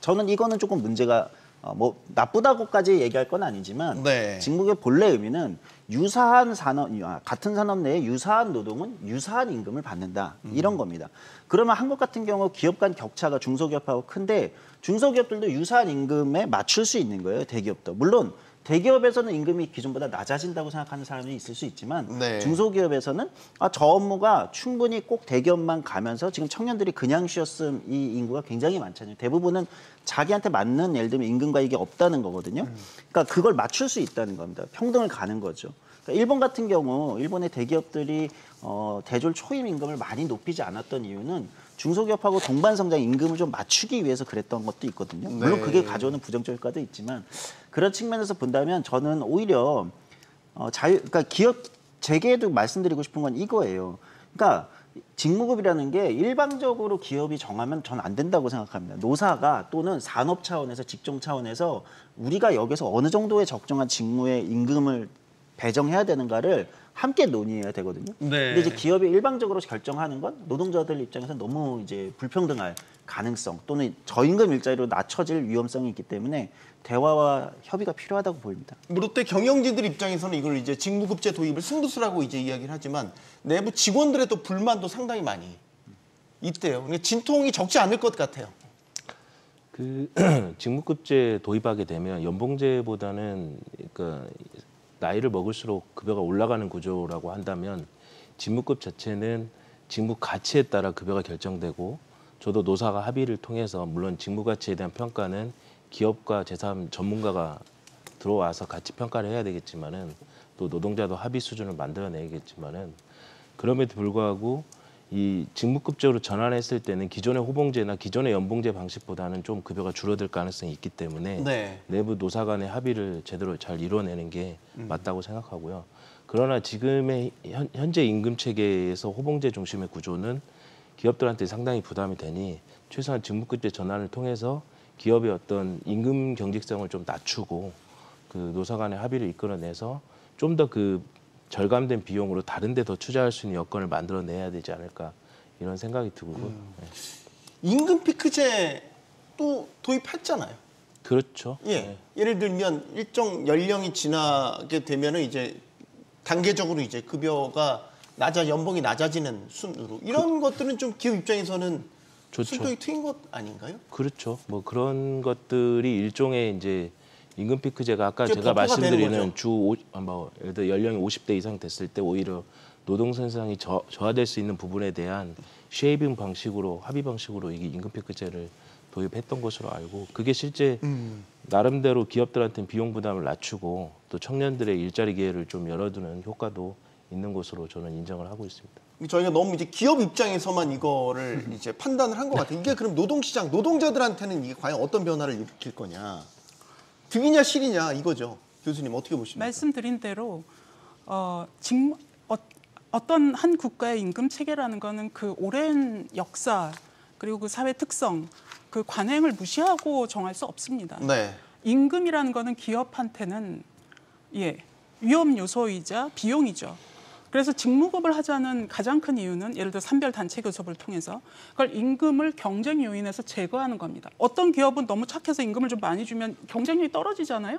저는 이거는 조금 문제가 뭐 나쁘다고까지 얘기할 건 아니지만 네. 직무급의 본래 의미는 유사한 산업, 같은 산업 내에 유사한 노동은 유사한 임금을 받는다 이런 겁니다. 그러면 한국 같은 경우 기업 간 격차가 중소기업하고 큰데 중소기업들도 유사한 임금에 맞출 수 있는 거예요. 대기업도. 물론 대기업에서는 임금이 기존보다 낮아진다고 생각하는 사람이 있을 수 있지만 네. 중소기업에서는 저 업무가 충분히 꼭 대기업만 가면서 지금 청년들이 그냥 쉬었음 이 인구가 굉장히 많잖아요. 대부분은 자기한테 맞는 예를 들면 임금과 이게 없다는 거거든요. 그러니까 그걸 맞출 수 있다는 겁니다. 평등을 가는 거죠. 그러니까 일본 같은 경우 일본의 대기업들이 대졸 초임 임금을 많이 높이지 않았던 이유는 중소기업하고 동반 성장 임금을 좀 맞추기 위해서 그랬던 것도 있거든요. 물론 네. 그게 가져오는 부정적 효과도 있지만 그런 측면에서 본다면 저는 오히려 그러니까 기업 재계에도 말씀드리고 싶은 건 이거예요. 그러니까 직무급이라는 게 일방적으로 기업이 정하면 전 안 된다고 생각합니다. 노사가 또는 산업 차원에서 직종 차원에서 우리가 여기서 어느 정도의 적정한 직무의 임금을 배정해야 되는가를 함께 논의해야 되거든요. 네. 근데 이제 기업이 일방적으로 결정하는 건 노동자들 입장에서 너무 이제 불평등할 가능성 또는 저임금 일자리로 낮춰질 위험성이 있기 때문에 대화와 협의가 필요하다고 보입니다. 롯데 경영진들 입장에서는 이걸 이제 직무급제 도입을 승부수라고 이제 이야기를 하지만 내부 직원들의 또 불만도 상당히 많이 있대요. 그러니까 진통이 적지 않을 것 같아요. 그 직무급제 도입하게 되면 연봉제보다는 그러니까 나이를 먹을수록 급여가 올라가는 구조라고 한다면 직무급 자체는 직무 가치에 따라 급여가 결정되고 저도 노사가 합의를 통해서 물론 직무 가치에 대한 평가는 기업과 제3 전문가가 들어와서 같이 평가를 해야 되겠지만은 또 노동자도 합의 수준을 만들어내야겠지만은 그럼에도 불구하고 이 직무급제로 전환했을 때는 기존의 호봉제나 기존의 연봉제 방식보다는 좀 급여가 줄어들 가능성이 있기 때문에 네. 내부 노사 간의 합의를 제대로 잘 이뤄내는 게 맞다고 생각하고요. 그러나 지금의 현재 임금 체계에서 호봉제 중심의 구조는 기업들한테 상당히 부담이 되니 최소한 직무급제 전환을 통해서 기업의 어떤 임금 경직성을 좀 낮추고 그 노사 간의 합의를 이끌어내서 좀 더 그 절감된 비용으로 다른 데 더 투자할 수 있는 여건을 만들어내야 되지 않을까 이런 생각이 들고요. 네. 임금 피크제 또 도입했잖아요. 그렇죠. 예. 네. 예를 들면 일정 연령이 지나게 되면은 이제 단계적으로 이제 급여가 연봉이 낮아지는 순으로 이런 것들은 좀 기업 입장에서는 좋죠. 숨통이 트인 것 아닌가요? 그렇죠. 뭐 그런 것들이 일종의 이제 임금 피크제가 아까 그게 제가 버프가 되는 말씀드리는 거죠. 예를 들어 연령이 50대 이상 됐을 때 오히려 노동 생산이 저하될 수 있는 부분에 대한 쉐이빙 방식으로 합의 방식으로 이게 임금피크제를 도입했던 것으로 알고 그게 실제 나름대로 기업들한테는 비용 부담을 낮추고 또 청년들의 일자리 기회를 좀 열어두는 효과도 있는 것으로 저는 인정을 하고 있습니다. 저희가 너무 이제 기업 입장에서만 이거를 이제 판단을 한 것 같아요. 이게 그럼 노동시장, 노동자들한테는 이게 과연 어떤 변화를 일으킬 거냐. 득이냐 실이냐 이거죠. 교수님 어떻게 보십니까? 말씀드린 대로 어떤 한 국가의 임금 체계라는 거는 그 오랜 역사 그리고 그 사회 특성, 그 관행을 무시하고 정할 수 없습니다. 네. 임금이라는 거는 기업한테는 위험 요소이자 비용이죠. 그래서 직무급을 하자는 가장 큰 이유는 예를 들어 산별 단체 교섭을 통해서 그걸 임금을 경쟁 요인에서 제거하는 겁니다. 어떤 기업은 너무 착해서 임금을 좀 많이 주면 경쟁력이 떨어지잖아요.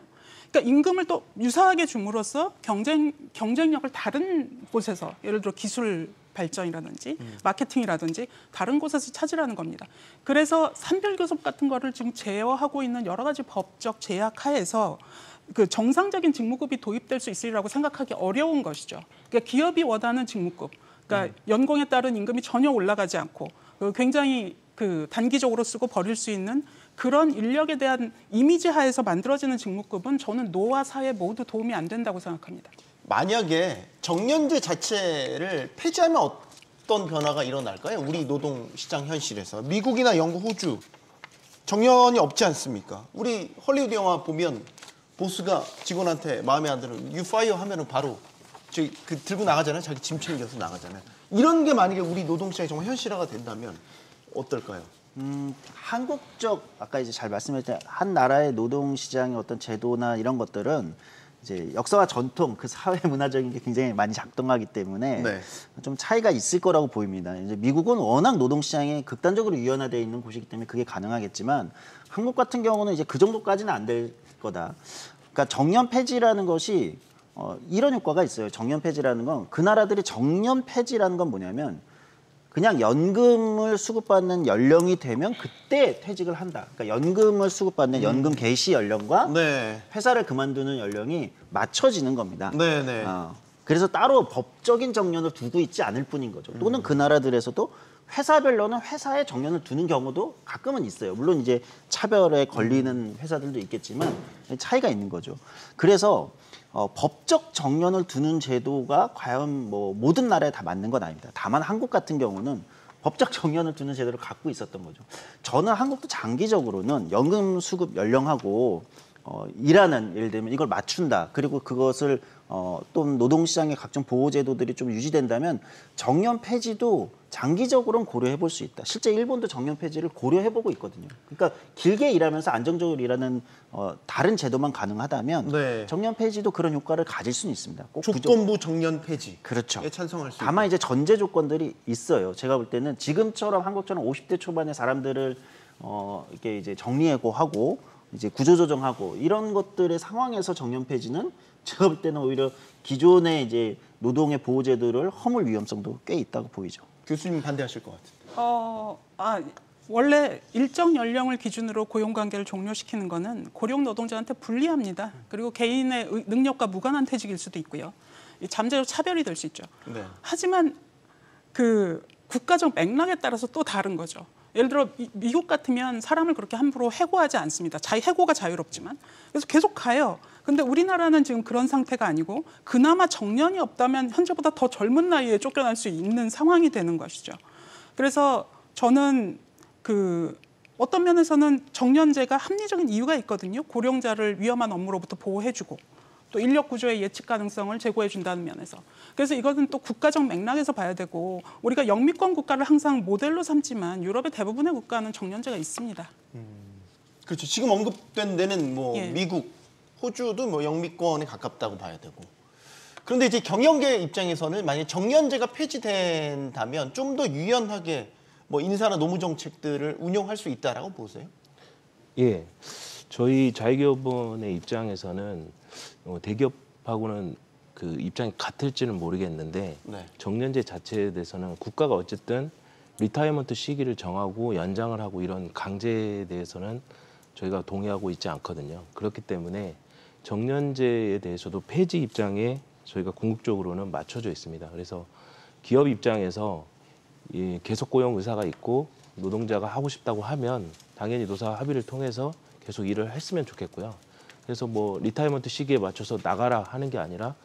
그러니까 임금을 또 유사하게 줌으로써 경쟁력을 다른 곳에서 예를 들어 기술 발전이라든지 마케팅이라든지 다른 곳에서 찾으라는 겁니다. 그래서 산별교섭 같은 거를 지금 제어하고 있는 여러 가지 법적 제약 하에서 그 정상적인 직무급이 도입될 수 있으리라고 생각하기 어려운 것이죠. 그러니까 기업이 원하는 직무급, 그러니까 연공에 따른 임금이 전혀 올라가지 않고 굉장히 그 단기적으로 쓰고 버릴 수 있는 그런 인력에 대한 이미지 하에서 만들어지는 직무급은 저는 노와 사회 모두 도움이 안 된다고 생각합니다. 만약에 정년제 자체를 폐지하면 어떤 변화가 일어날까요? 우리 노동시장 현실에서. 미국이나 영국, 호주 정년이 없지 않습니까? 우리 헐리우드 영화 보면 보스가 직원한테 마음에 안 들어 you fire 하면은 바로 들고 나가잖아요. 자기 짐 챙겨서 나가잖아요. 이런 게 만약에 우리 노동시장이 정말 현실화가 된다면 어떨까요? 한국적 아까 이제 잘 말씀하셨던 한 나라의 노동시장의 어떤 제도나 이런 것들은 이제 역사와 전통, 그 사회 문화적인 게 굉장히 많이 작동하기 때문에 네. 좀 차이가 있을 거라고 보입니다. 이제 미국은 워낙 노동시장이 극단적으로 유연화되어 있는 곳이기 때문에 그게 가능하겠지만 한국 같은 경우는 이제 그 정도까지는 안 될 거다. 그러니까 정년 폐지라는 것이 이런 효과가 있어요. 정년 폐지라는 건 그 나라들이 정년 폐지라는 건 뭐냐면 그냥 연금을 수급받는 연령이 되면 그때 퇴직을 한다. 그러니까 연금을 수급받는 연금 개시 연령과 네. 회사를 그만두는 연령이 맞춰지는 겁니다. 네네. 그래서 따로 법적인 정년을 두고 있지 않을 뿐인 거죠. 또는 그 나라들에서도 회사별로는 회사에 정년을 두는 경우도 가끔은 있어요. 물론 이제 차별에 걸리는 회사들도 있겠지만 차이가 있는 거죠. 그래서 법적 정년을 두는 제도가 과연 뭐 모든 나라에 다 맞는 건 아닙니다. 다만 한국 같은 경우는 법적 정년을 두는 제도를 갖고 있었던 거죠. 저는 한국도 장기적으로는 연금 수급 연령하고 일하는 예를 들면 이걸 맞춘다. 그리고 그것을 또 노동시장의 각종 보호제도들이 좀 유지된다면 정년 폐지도 장기적으로는 고려해 볼 수 있다. 실제 일본도 정년 폐지를 고려해 보고 있거든요. 그러니까 길게 일하면서 안정적으로 일하는 다른 제도만 가능하다면 네. 정년 폐지도 그런 효과를 가질 수는 있습니다. 꼭 조건부 정년 폐지. 그렇죠. 에 찬성할 수 다만 이제 전제 조건들이 있어요. 제가 볼 때는 지금처럼 한국처럼 50대 초반의 사람들을 이렇게 이제 정리해고 하고 이제 구조조정하고 이런 것들의 상황에서 정년 폐지는 제가 볼 때는 오히려 기존의 이제 노동의 보호제도를 허물 위험성도 꽤 있다고 보이죠. 교수님 반대하실 것 같은데. 원래 일정 연령을 기준으로 고용관계를 종료시키는 거는 고령 노동자한테 불리합니다. 그리고 개인의 능력과 무관한 퇴직일 수도 있고요. 잠재적 차별이 될 수 있죠. 네. 하지만 그 국가적 맥락에 따라서 또 다른 거죠. 예를 들어 미국 같으면 사람을 그렇게 함부로 해고하지 않습니다. 해고가 자유롭지만. 그래서 계속 가요. 근데 우리나라는 지금 그런 상태가 아니고 그나마 정년이 없다면 현재보다 더 젊은 나이에 쫓겨날 수 있는 상황이 되는 것이죠. 그래서 저는 어떤 면에서는 정년제가 합리적인 이유가 있거든요. 고령자를 위험한 업무로부터 보호해주고 또 인력 구조의 예측 가능성을 제고해준다는 면에서. 그래서 이것은 또 국가적 맥락에서 봐야 되고 우리가 영미권 국가를 항상 모델로 삼지만 유럽의 대부분의 국가는 정년제가 있습니다. 그렇죠. 지금 언급된 데는 뭐 예. 미국, 호주도 뭐 영미권에 가깝다고 봐야 되고. 그런데 이제 경영계 입장에서는 만약 정년제가 폐지된다면 좀 더 유연하게 뭐 인사나 노무 정책들을 운용할 수 있다라고 보세요? 예, 저희 자유기업원의 입장에서는 대기업하고는 그 입장이 같을지는 모르겠는데 네. 정년제 자체에 대해서는 국가가 어쨌든 리타이어먼트 시기를 정하고 연장을 하고 이런 강제에 대해서는 저희가 동의하고 있지 않거든요. 그렇기 때문에 정년제에 대해서도 폐지 입장에 저희가 궁극적으로는 맞춰져 있습니다. 그래서 기업 입장에서 이 계속 고용 의사가 있고 노동자가 하고 싶다고 하면 당연히 노사 합의를 통해서 계속 일을 했으면 좋겠고요. 그래서 뭐 리타이먼트 시기에 맞춰서 나가라 하는 게 아니라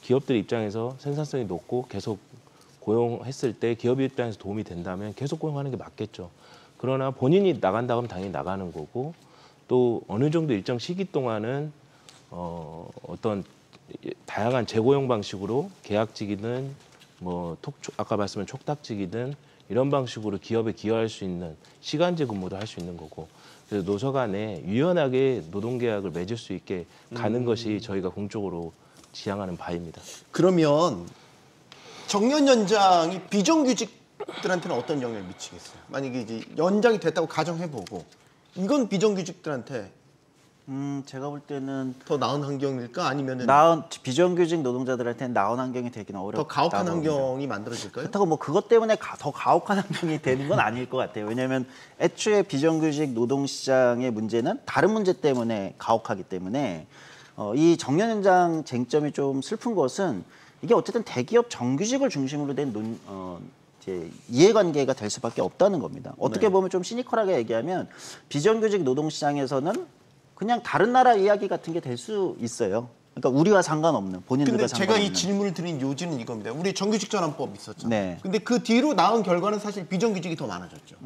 기업들 입장에서 생산성이 높고 계속 고용했을 때 기업 입장에서 도움이 된다면 계속 고용하는 게 맞겠죠. 그러나 본인이 나간다 하면 당연히 나가는 거고 또 어느 정도 일정 시기 동안은 어떤 다양한 재고용 방식으로 계약직이든 뭐 아까 말씀한 촉탁직이든 이런 방식으로 기업에 기여할 수 있는 시간제 근무도 할 수 있는 거고 그래서 노사 간에 유연하게 노동계약을 맺을 수 있게 가는 것이 저희가 공적으로 지향하는 바입니다. 그러면 정년 연장이 비정규직들한테는 어떤 영향을 미치겠어요? 만약에 이제 연장이 됐다고 가정해보고 이건 비정규직들한테 제가 볼 때는 더 나은 환경일까 아니면은 비정규직 노동자들한테는 나은 환경이 되기는 어렵다. 더 가혹한 환경이 만들어질까요? 그렇다고 뭐 그것 때문에 더 가혹한 환경이 되는 건 아닐 것 같아요. 왜냐하면 애초에 비정규직 노동시장의 문제는 다른 문제 때문에 가혹하기 때문에 이 정년 연장 쟁점이 좀 슬픈 것은 이게 어쨌든 대기업 정규직을 중심으로 된 이제 이해관계가 될 수밖에 없다는 겁니다. 어떻게 보면 좀 시니컬하게 얘기하면 비정규직 노동시장에서는 그냥 다른 나라 이야기 같은 게 될 수 있어요. 그러니까 우리와 상관없는 본인들과 근데 상관없는. 제가 이 질문을 드린 요지는 이겁니다. 우리 정규직 전환법 있었잖아요. 네. 근데 그 뒤로 나온 결과는 사실 비정규직이 더 많아졌죠.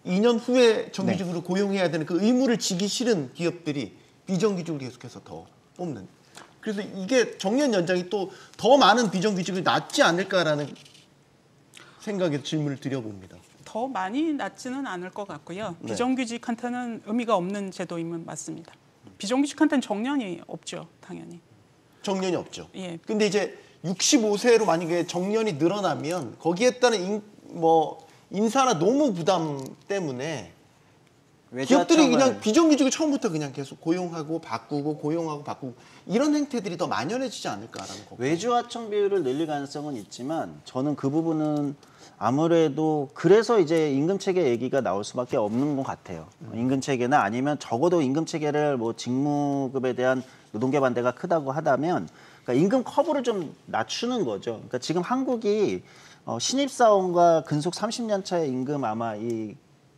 2년 후에 정규직으로 고용해야 되는 그 의무를 지기 싫은 기업들이 비정규직을 계속해서 더 뽑는. 그래서 이게 정년 연장이 또 더 많은 비정규직을 낳지 않을까라는 생각에서 질문을 드려봅니다. 더 많이 낮지는 않을 것 같고요. 네. 비정규직한테는 의미가 없는 제도임은 맞습니다. 비정규직한테는 정년이 없죠, 당연히. 정년이 없죠. 예. 근데 이제 65세로 만약에 정년이 늘어나면 거기에 따른 인사나 노무 부담 때문에 기업들이 그냥 비정규직을 처음부터 그냥 계속 고용하고 바꾸고 고용하고 바꾸고 이런 행태들이 더 만연해지지 않을까라는 거. 외주하청 비율을 늘릴 가능성은 있지만 저는 그 부분은 아무래도 그래서 이제 임금 체계 얘기가 나올 수밖에 없는 것 같아요. 임금 체계나 아니면 적어도 임금 체계를 뭐 직무급에 대한 노동계 반대가 크다고 하다면 그러니까 임금 커브를 좀 낮추는 거죠. 그러니까 지금 한국이 신입사원과 근속 30년 차의 임금 아마 이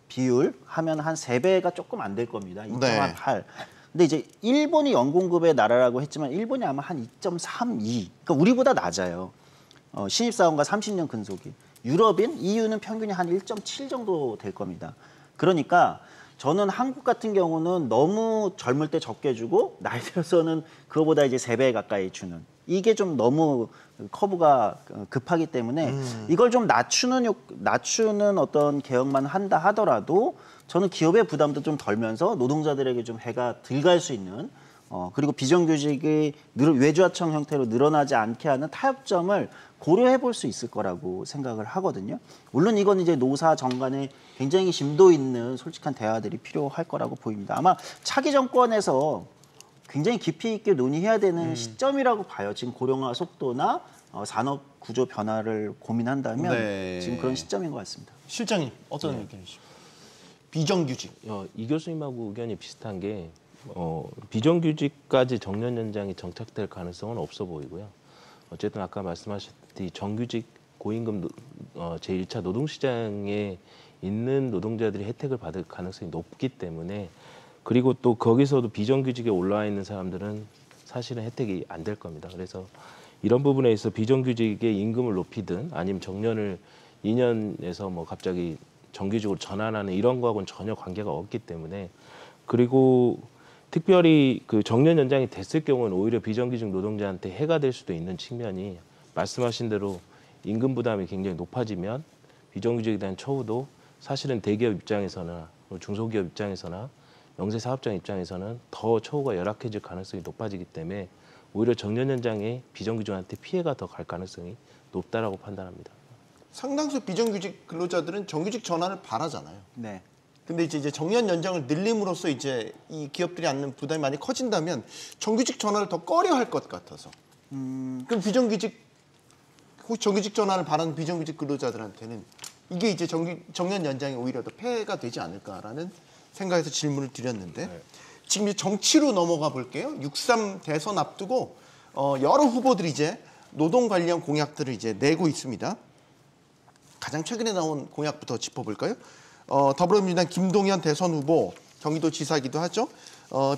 비율 하면 한 3배가 조금 안 될 겁니다. 2.8. 근데 이제 일본이 연공급의 나라라고 했지만 일본이 아마 한 2.32. 그러니까 우리보다 낮아요. 신입사원과 30년 근속이. 유럽인, EU는 평균이 한 1.7 정도 될 겁니다. 그러니까 저는 한국 같은 경우는 너무 젊을 때 적게 주고 나이 들어서는 그거보다 이제 3배 가까이 주는. 이게 좀 너무 커브가 급하기 때문에 이걸 좀 낮추는 어떤 개혁만 한다 하더라도 저는 기업의 부담도 좀 덜면서 노동자들에게 좀 해가 덜 갈 수 있는 그리고 비정규직이 외주하청 형태로 늘어나지 않게 하는 타협점을 고려해 볼 수 있을 거라고 생각을 하거든요. 물론 이건 이제 노사 정간에 굉장히 심도 있는 솔직한 대화들이 필요할 거라고 보입니다. 아마 차기 정권에서 굉장히 깊이 있게 논의해야 되는 시점이라고 봐요. 지금 고령화 속도나 산업 구조 변화를 고민한다면 네. 지금 그런 시점인 것 같습니다. 실장님 어떤 의견이십니까? 비정규직. 이 교수님하고 의견이 비슷한 게 비정규직까지 정년 연장이 정착될 가능성은 없어 보이고요. 어쨌든 아까 말씀하셨듯이 정규직 고임금 제1차 노동시장에 있는 노동자들이 혜택을 받을 가능성이 높기 때문에 그리고 또 거기서도 비정규직에 올라와 있는 사람들은 사실은 혜택이 안 될 겁니다. 그래서 이런 부분에 있어 비정규직의 임금을 높이든 아니면 정년을 2년에서 뭐 갑자기 정규직으로 전환하는 이런 거하고는 전혀 관계가 없기 때문에 그리고 특별히 그 정년 연장이 됐을 경우는 오히려 비정규직 노동자한테 해가 될 수도 있는 측면이 말씀하신 대로 임금 부담이 굉장히 높아지면 비정규직에 대한 처우도 사실은 대기업 입장에서나 중소기업 입장에서나 영세 사업장 입장에서는 더 처우가 열악해질 가능성이 높아지기 때문에 오히려 정년 연장에 비정규직한테 피해가 더 갈 가능성이 높다라고 판단합니다. 상당수 비정규직 근로자들은 정규직 전환을 바라잖아요. 네. 근데 이제 정년 연장을 늘림으로써 이제 이 기업들이 안는 부담이 많이 커진다면 정규직 전환을 더 꺼려할 것 같아서. 그럼 정규직 전환을 바라는 비정규직 근로자들한테는 이게 이제 정년 연장이 오히려 더 폐해가 되지 않을까라는 생각에서 질문을 드렸는데 지금 이제 정치로 넘어가 볼게요. 6.3 대선 앞두고 여러 후보들이 이제 노동 관련 공약들을 이제 내고 있습니다. 가장 최근에 나온 공약부터 짚어볼까요? 더불어민주당 김동연 대선 후보 경기도지사이기도 하죠.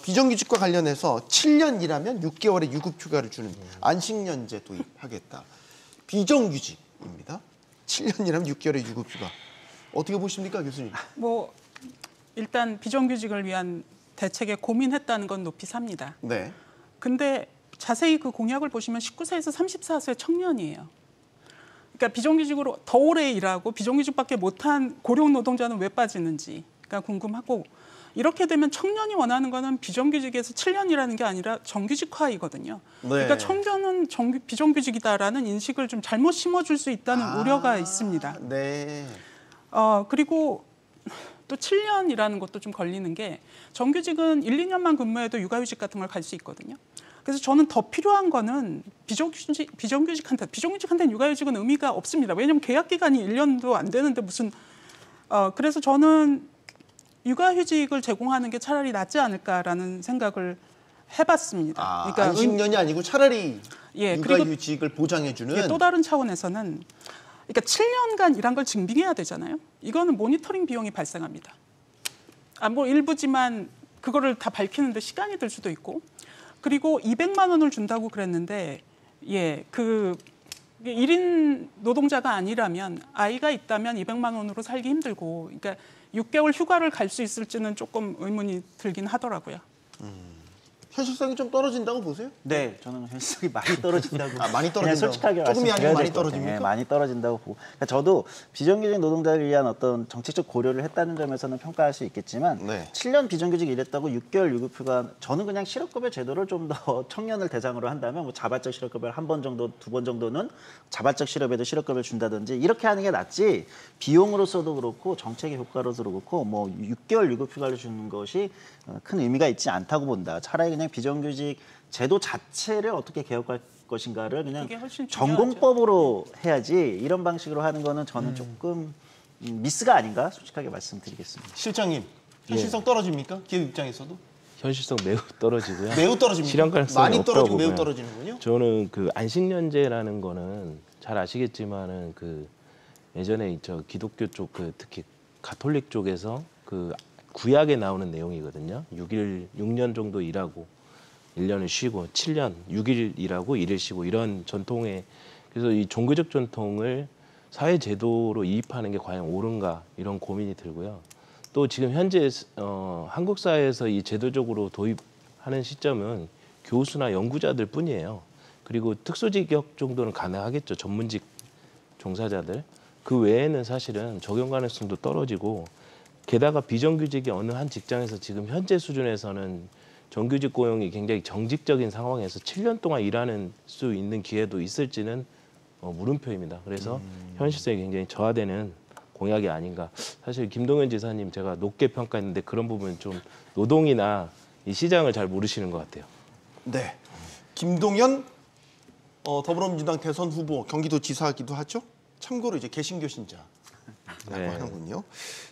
비정규직과 관련해서 7년 일하면 6개월의 유급휴가를 주는 안식년제 도입하겠다. 비정규직입니다. 7년 일하면 6개월의 유급휴가. 어떻게 보십니까, 교수님? 뭐 일단 비정규직을 위한 대책에 고민했다는 건 높이 삽니다. 네. 근데 자세히 그 공약을 보시면 19세에서 34세 청년이에요. 그러니까 비정규직으로 더 오래 일하고 비정규직밖에 못한 고령 노동자는 왜 빠지는지가 궁금하고, 이렇게 되면 청년이 원하는 거는 비정규직에서 7년이라는 게 아니라 정규직화이거든요. 네. 그러니까 청년은 비정규직이다라는 인식을 좀 잘못 심어줄 수 있다는 우려가 있습니다. 네. 그리고 또 7년이라는 것도 좀 걸리는 게, 정규직은 1, 2년만 근무해도 육아휴직 같은 걸 갈 수 있거든요. 그래서 저는 더 필요한 거는 비정규직한테는 육아휴직은 의미가 없습니다. 왜냐하면 계약 기간이 1년도 안 되는데 무슨 그래서 저는 육아휴직을 제공하는 게 차라리 낫지 않을까라는 생각을 해봤습니다. 그러니까 안식년이 아니고 차라리 육아휴직을 보장해주는 또 다른 차원에서는, 그러니까 7년간 일한 걸 증빙해야 되잖아요. 이거는 모니터링 비용이 발생합니다. 뭐 일부지만 그거를 다 밝히는데 시간이 들 수도 있고, 그리고 200만 원을 준다고 그랬는데, 그 1인 노동자가 아니라면, 아이가 있다면 200만 원으로 살기 힘들고, 그러니까 6개월 휴가를 갈 수 있을지는 조금 의문이 들긴 하더라고요. 현실성이 좀 떨어진다고 보세요? 네, 저는 현실성이 많이 떨어진다고. 많이 떨어진다고. 그냥 솔직하게 조금이 아니고 말씀드려야 많이 될 것 같아요. 떨어집니까? 네, 많이 떨어진다고 보고. 그러니까 저도 비정규직 노동자를 위한 어떤 정책적 고려를 했다는 점에서는 평가할 수 있겠지만, 네. 7년 비정규직 일했다고 6개월 유급휴가, 저는 그냥 실업급여 제도를 좀 더 청년을 대상으로 한다면, 뭐 자발적 실업급여를 한 번 정도, 2번 정도는 자발적 실업에도 실업급여를 준다든지 이렇게 하는 게 낫지, 비용으로서도 그렇고 정책의 효과로서도 그렇고 뭐 6개월 유급휴가를 주는 것이 큰 의미가 있지 않다고 본다. 차라리 그냥 비정규직 제도 자체를 어떻게 개혁할 것인가를 그냥 그게 훨씬 중요하죠. 전공법으로 해야지, 이런 방식으로 하는 거는 저는 조금 미스가 아닌가 솔직하게 말씀드리겠습니다. 실장님, 현실성 떨어집니까? 기업 입장에서도? 현실성 매우 떨어지고요. 매우 떨어집니까? 실현 가능성이 많이 없다고 떨어지고 매우 보고요. 떨어지는군요. 저는 그 안식년제라는 거는 잘 아시겠지만은 그 예전에 저 기독교 쪽, 그 특히 가톨릭 쪽에서 그 구약에 나오는 내용이거든요. 6년 정도 일하고 1년을 쉬고 7년 6일 일하고 1일 쉬고, 이런 전통에, 그래서 이 종교적 전통을 사회 제도로 이입하는 게 과연 옳은가, 이런 고민이 들고요. 또 지금 현재 한국 사회에서 이 제도적으로 도입하는 시점은 교수나 연구자들 뿐이에요. 그리고 특수직역 정도는 가능하겠죠. 전문직 종사자들. 그 외에는 사실은 적용 가능성도 떨어지고, 게다가 비정규직이 어느 한 직장에서 지금 현재 수준에서는 정규직 고용이 굉장히 정직적인 상황에서 7년 동안 일하는 수 있는 기회도 있을지는 물음표입니다. 그래서 현실성이 굉장히 저하되는 공약이 아닌가. 사실 김동연 지사님 제가 높게 평가했는데 그런 부분 좀 노동이나 이 시장을 잘 모르시는 것 같아요. 네, 김동연 더불어민주당 대선 후보 경기도지사이기도 하죠. 참고로 이제 개신교 신자라고 네. 하는군요.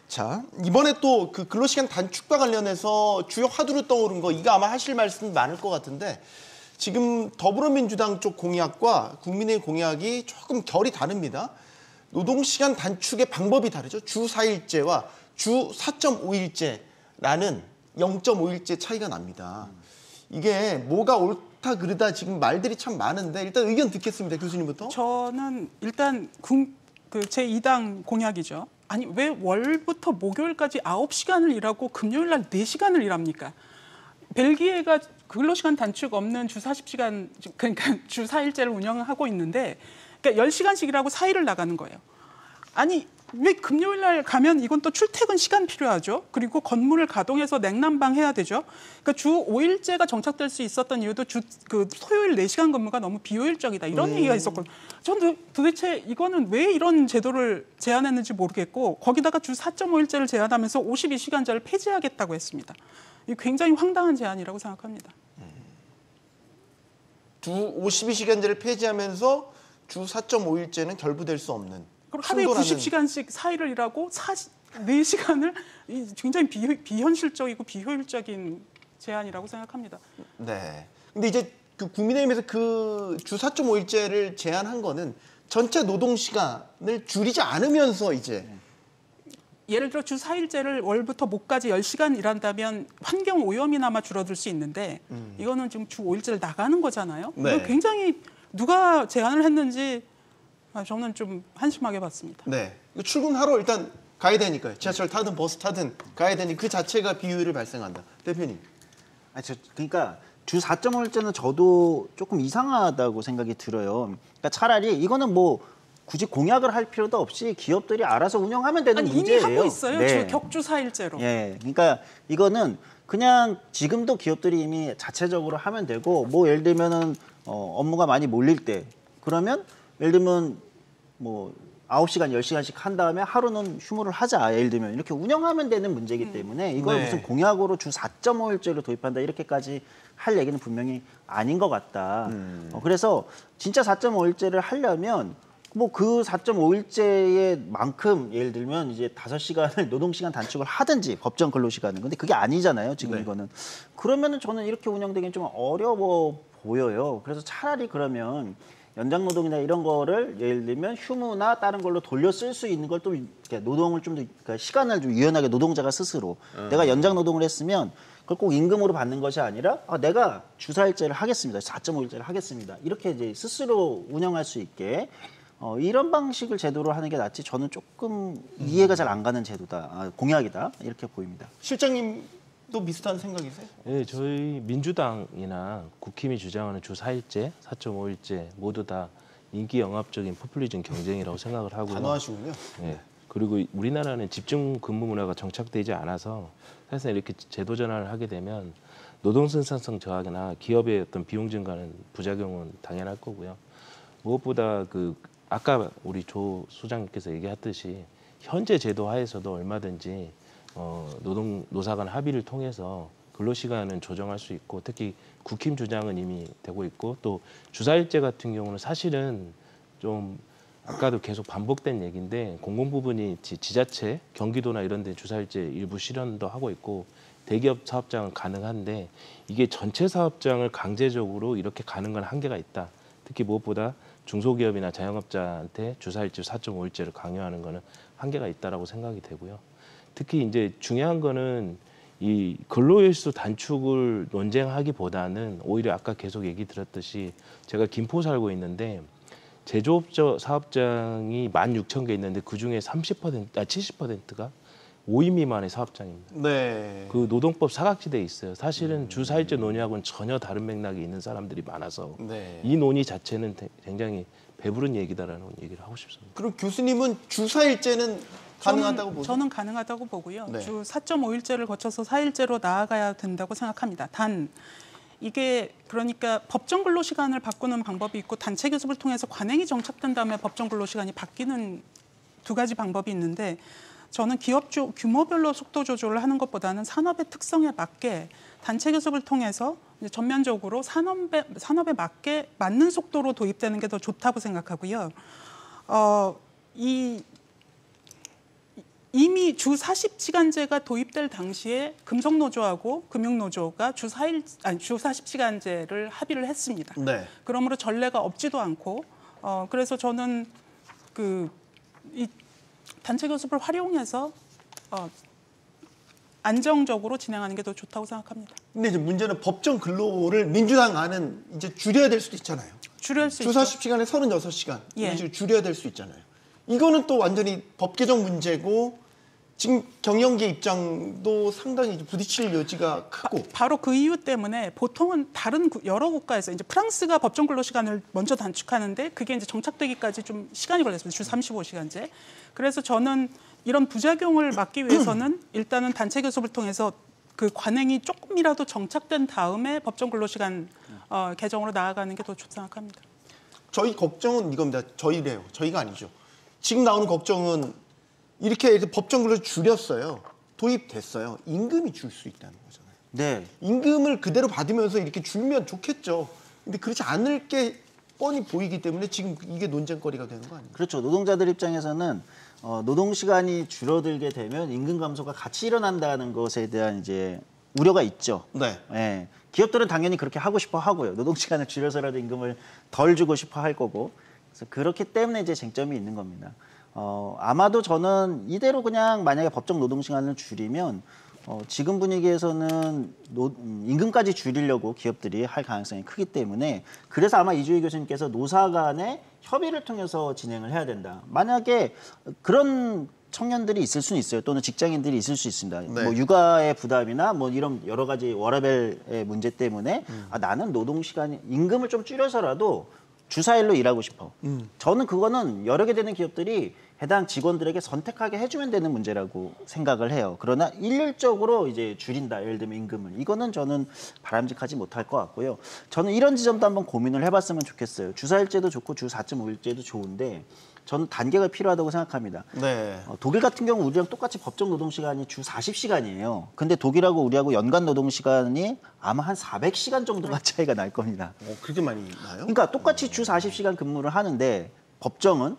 자, 이번에 또 그 근로시간 단축과 관련해서 주요 화두로 떠오른 거, 이거 아마 하실 말씀이 많을 것 같은데, 지금 더불어민주당 쪽 공약과 국민의 공약이 조금 결이 다릅니다. 노동시간 단축의 방법이 다르죠. 주 4일제와 주 4.5일제라는 0.5일제 차이가 납니다. 이게 뭐가 옳다 그르다 지금 말들이 참 많은데, 일단 의견 듣겠습니다. 교수님부터. 저는 일단 그 제2당 공약이죠. 아니, 왜 월부터 목요일까지 9시간을 일하고 금요일 날 4시간을 일합니까? 벨기에가 근로시간 단축 없는 주 40시간, 그러니까 주 4일제를 운영하고 있는데, 그러니까 10시간씩 일하고 4일을 나가는 거예요. 아니, 왜 금요일 날 가면 이건 또 출퇴근 시간 필요하죠. 그리고 건물을 가동해서 냉난방 해야 되죠. 그러니까 주 5일제가 정착될 수 있었던 이유도 그 토요일 4시간 근무가 너무 비효율적이다, 이런 얘기가 있었거든요. 저는 도대체 이거는 왜 이런 제도를 제안했는지 모르겠고, 거기다가 주 4.5일제를 제안하면서 52시간제를 폐지하겠다고 했습니다. 이 굉장히 황당한 제안이라고 생각합니다. 주 52시간제를 폐지하면서 주 4.5일제는 결부될 수 없는. 그리고 하루에 90시간씩 4일을 일하고 4시간을 굉장히 비현실적이고 비효율적인 제안이라고 생각합니다. 네. 근데 이제 그 국민의힘에서 그 주 4.5일제를 제안한 거는 전체 노동 시간을 줄이지 않으면서 이제 예를 들어 주 4일제를 월부터 목까지 10시간 일한다면 환경 오염이나마 줄어들 수 있는데 이거는 지금 주 5일제를 나가는 거잖아요. 네. 이거 굉장히 누가 제안을 했는지 저는 좀 한심하게 봤습니다. 네. 출근하러 일단 가야 되니까요. 지하철 타든 버스 타든 가야 되니 그 자체가 비효율이 발생한다. 대표님. 그러니까 주 4.5일제는 저도 조금 이상하다고 생각이 들어요. 그러니까 차라리 이거는 뭐 굳이 공약을 할 필요도 없이 기업들이 알아서 운영하면 되는 아니, 문제예요. 이미 하고 있어요. 네. 격주 4일제로. 예, 그러니까 이거는 그냥 지금도 기업들이 이미 자체적으로 하면 되고 뭐 예를 들면은 업무가 많이 몰릴 때 그러면 예를 들면 뭐 9시간, 10시간씩 한 다음에 하루는 휴무를 하자. 예를 들면 이렇게 운영하면 되는 문제이기 때문에 이걸 네. 무슨 공약으로 주 4.5일제를 도입한다 이렇게까지 할 얘기는 분명히 아닌 것 같다. 그래서 진짜 4.5일제를 하려면 뭐 그 4.5일제의 만큼 예를 들면 이제 5시간을 노동시간 단축을 하든지 법정 근로시간은 근데 그게 아니잖아요. 지금 네. 이거는. 그러면은 저는 이렇게 운영되기는 좀 어려워 보여요. 그래서 차라리 그러면 연장 노동이나 이런 거를 예를 들면 휴무나 다른 걸로 돌려 쓸 수 있는 걸 또 노동을 좀 더 그러니까 시간을 좀 유연하게 노동자가 스스로 내가 연장 노동을 했으면 그걸 꼭 임금으로 받는 것이 아니라 내가 주 4일제를 하겠습니다. 4.5일제를 하겠습니다. 이렇게 이제 스스로 운영할 수 있게 이런 방식을 제도로 하는 게 낫지 저는 조금 이해가 잘 안 가는 제도다. 공약이다. 이렇게 보입니다. 실장님도 비슷한 생각이세요? 네, 저희 민주당이나 국힘이 주장하는 주 4일제, 4.5일제 모두 다 인기 영합적인 포퓰리즘 경쟁이라고 생각을 하고요. 단호하시군요. 네. 그리고 우리나라는 집중 근무 문화가 정착되지 않아서 사실 이렇게 제도 전환을 하게 되면 노동 생산성 저하나 기업의 어떤 비용 증가는 부작용은 당연할 거고요. 무엇보다 아까 우리 조 소장님께서 얘기했듯이 현재 제도 하에서도 얼마든지 노사 간 합의를 통해서 근로시간은 조정할 수 있고 특히 국힘 주장은 이미 되고 있고 또 주사일제 같은 경우는 사실은 좀 아까도 계속 반복된 얘기인데 공공부문이 지자체, 경기도나 이런 데 주사일제 일부 실현도 하고 있고 대기업 사업장은 가능한데 이게 전체 사업장을 강제적으로 이렇게 가는 건 한계가 있다. 특히 무엇보다 중소기업이나 자영업자한테 주사일제 4.5일제를 강요하는 거는 한계가 있다라고 생각이 되고요. 특히 이제 중요한 거는 이 근로일수 단축을 논쟁하기보다는 오히려 아까 계속 얘기 드렸듯이 제가 김포 살고 있는데 제조업 사업장이 16,000개 있는데 그중에 70%가 5인 미만의 사업장입니다. 네. 그 노동법 사각지대에 있어요. 사실은 주 4일제 논의하고는 전혀 다른 맥락이 있는 사람들이 많아서 네. 이 논의 자체는 굉장히 배부른 얘기다라는 얘기를 하고 싶습니다. 그럼 교수님은 주 4일제는 가능하다고 보세요? 저는 가능하다고 보고요. 네. 주 4.5일제를 거쳐서 4일제로 나아가야 된다고 생각합니다. 단 이게 그러니까 법정 근로 시간을 바꾸는 방법이 있고 단체 교섭을 통해서 관행이 정착된 다음에 법정 근로 시간이 바뀌는 두 가지 방법이 있는데 저는 기업 규모별로 속도 조절을 하는 것보다는 산업의 특성에 맞게 단체 교섭을 통해서 이제 전면적으로 산업에 맞는 속도로 도입되는 게 더 좋다고 생각하고요. 이미 주 40시간제가 도입될 당시에 금속노조하고 금융노조가 주 40시간제를 합의를 했습니다. 네. 그러므로 전례가 없지도 않고 그래서 저는 이 단체 교섭을 활용해서 안정적으로 진행하는 게 더 좋다고 생각합니다. 근데 이제 문제는 법정 근로를 민주당 안은 이제 줄여야 될 수도 있잖아요. 줄일 수 주 있죠. 40시간에 36시간 예. 이런 식으로 줄여야 될 수 있잖아요. 이거는 또 완전히 법 개정 문제고 지금 경영계 입장도 상당히 부딪힐 여지가 크고. 바로 그 이유 때문에 보통은 다른 여러 국가에서 이제 프랑스가 법정 근로 시간을 먼저 단축하는데 그게 이제 정착되기까지 좀 시간이 걸렸습니다. 주 35시간제. 그래서 저는 이런 부작용을 막기 위해서는 일단은 단체 교섭을 통해서 그 관행이 조금이라도 정착된 다음에 법정 근로 시간 개정으로 나아가는 게 더 좋다고 생각합니다. 저희 걱정은 이겁니다. 저희래요. 저희가 아니죠. 지금 나오는 걱정은 이렇게 법정 근로를 줄였어요. 도입됐어요. 임금이 줄 수 있다는 거잖아요. 네. 임금을 그대로 받으면서 이렇게 줄면 좋겠죠. 근데 그렇지 않을 게 뻔히 보이기 때문에 지금 이게 논쟁거리가 되는 거 아니에요? 그렇죠. 노동자들 입장에서는 노동 시간이 줄어들게 되면 임금 감소가 같이 일어난다는 것에 대한 이제 우려가 있죠. 네. 예. 기업들은 당연히 그렇게 하고 싶어 하고요. 노동시간을 줄여서라도 임금을 덜 주고 싶어 할 거고. 그래서 그렇기 때문에 이제 쟁점이 있는 겁니다. 아마도 저는 이대로 그냥 만약에 법정 노동시간을 줄이면 지금 분위기에서는 임금까지 줄이려고 기업들이 할 가능성이 크기 때문에 그래서 아마 이주희 교수님께서 노사 간의 협의를 통해서 진행을 해야 된다. 만약에 그런 청년들이 있을 수는 있어요. 또는 직장인들이 있을 수 있습니다. 네. 뭐 육아의 부담이나 뭐 이런 여러 가지 워라밸의 문제 때문에 나는 노동시간 임금을 좀 줄여서라도 주 4일로 일하고 싶어. 저는 그거는 여러 개 되는 기업들이 해당 직원들에게 선택하게 해주면 되는 문제라고 생각을 해요. 그러나 일률적으로 이제 줄인다. 예를 들면 임금을. 이거는 저는 바람직하지 못할 것 같고요. 저는 이런 지점도 한번 고민을 해봤으면 좋겠어요. 주 4일제도 좋고 주 4.5일제도 좋은데 저는 단계가 필요하다고 생각합니다. 네. 독일 같은 경우 우리랑 똑같이 법정 노동시간이 주 40시간이에요. 근데 독일하고 우리하고 연간 노동시간이 아마 한 400시간 정도가 차이가 날 겁니다. 그렇게 많이 나요? 그러니까 똑같이 주 40시간 근무를 하는데 법정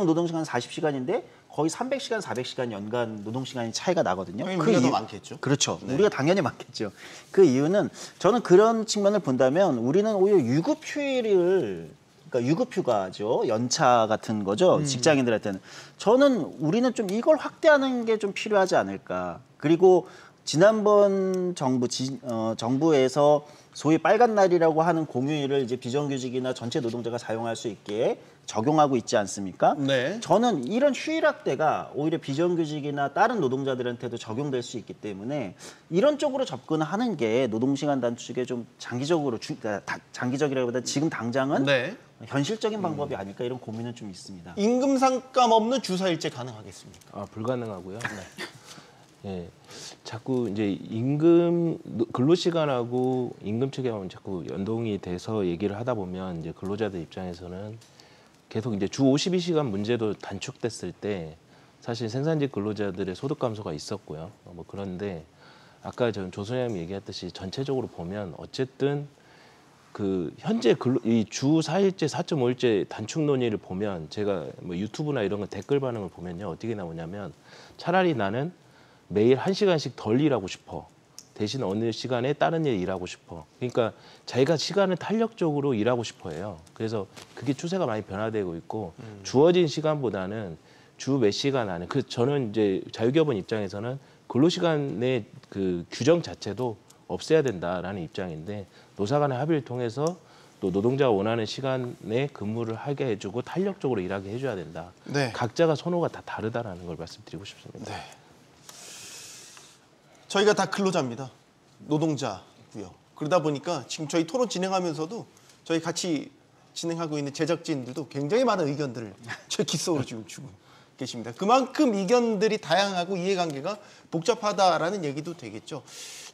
노동시간 40시간인데 거의 300시간, 400시간 연간 노동시간이 차이가 나거든요. 우리가 더 많겠죠. 그렇죠. 네. 우리가 당연히 많겠죠. 그 이유는 저는 그런 측면을 본다면 우리는 오히려 유급휴일을 그러니까 유급휴가죠. 연차 같은 거죠. 직장인들한테는. 저는 우리는 좀 이걸 확대하는 게 좀 필요하지 않을까. 그리고 지난번 정부에서 소위 빨간 날이라고 하는 공휴일을 이제 비정규직이나 전체 노동자가 사용할 수 있게 적용하고 있지 않습니까? 네. 저는 이런 휴일 확대가 오히려 비정규직이나 다른 노동자들한테도 적용될 수 있기 때문에 이런 쪽으로 접근하는 게 노동시간 단축에 좀 장기적이라기보다 지금 당장은 네. 현실적인 방법이 아닐까 이런 고민은 좀 있습니다. 임금 상감 없는 주 4일제 가능하겠습니까? 불가능하고요. 예, 자꾸 이제 근로시간하고 임금 체계하고는 자꾸 연동이 돼서 얘기를 하다 보면 이제 근로자들 입장에서는 계속 이제 주 52시간 문제도 단축됐을 때 사실 생산직 근로자들의 소득 감소가 있었고요. 뭐 그런데 아까 전 조선영님 얘기했듯이 전체적으로 보면 어쨌든 그 현재 이 주 4일제, 4.5일제 단축 논의를 보면 제가 뭐 유튜브나 이런 거 댓글 반응을 보면요 어떻게 나오냐면 차라리 나는 매일 1시간씩 덜 일하고 싶어. 대신 어느 시간에 다른 일 일하고 싶어. 그러니까 자기가 시간을 탄력적으로 일하고 싶어 해요. 그래서 그게 추세가 많이 변화되고 있고 주어진 시간보다는 주 몇 시간 안에 저는 이제 자유기업원 입장에서는 근로시간의 그 규정 자체도 없애야 된다라는 입장인데 노사 간의 합의를 통해서 또 노동자가 원하는 시간에 근무를 하게 해주고 탄력적으로 일하게 해줘야 된다. 네. 각자가 선호가 다 다르다라는 걸 말씀드리고 싶습니다. 네. 저희가 다 근로자입니다. 노동자고요. 그러다 보니까 지금 저희 토론 진행하면서도 저희 같이 진행하고 있는 제작진들도 굉장히 많은 의견들을 제 귓속으로 지금 주고 계십니다. 그만큼 의견들이 다양하고 이해관계가 복잡하다라는 얘기도 되겠죠.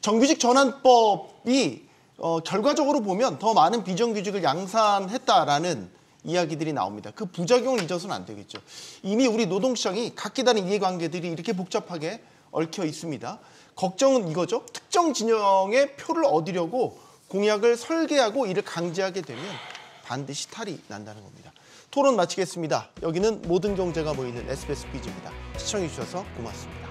정규직 전환법이 결과적으로 보면 더 많은 비정규직을 양산했다라는 이야기들이 나옵니다. 그 부작용을 잊어서는 안 되겠죠. 이미 우리 노동시장이 각기 다른 이해관계들이 이렇게 복잡하게 얽혀 있습니다. 걱정은 이거죠. 특정 진영의 표를 얻으려고 공약을 설계하고 이를 강제하게 되면 반드시 탈이 난다는 겁니다. 토론 마치겠습니다. 여기는 모든 경제가 모이는 SBS 퀴즈입니다. 시청해 주셔서 고맙습니다.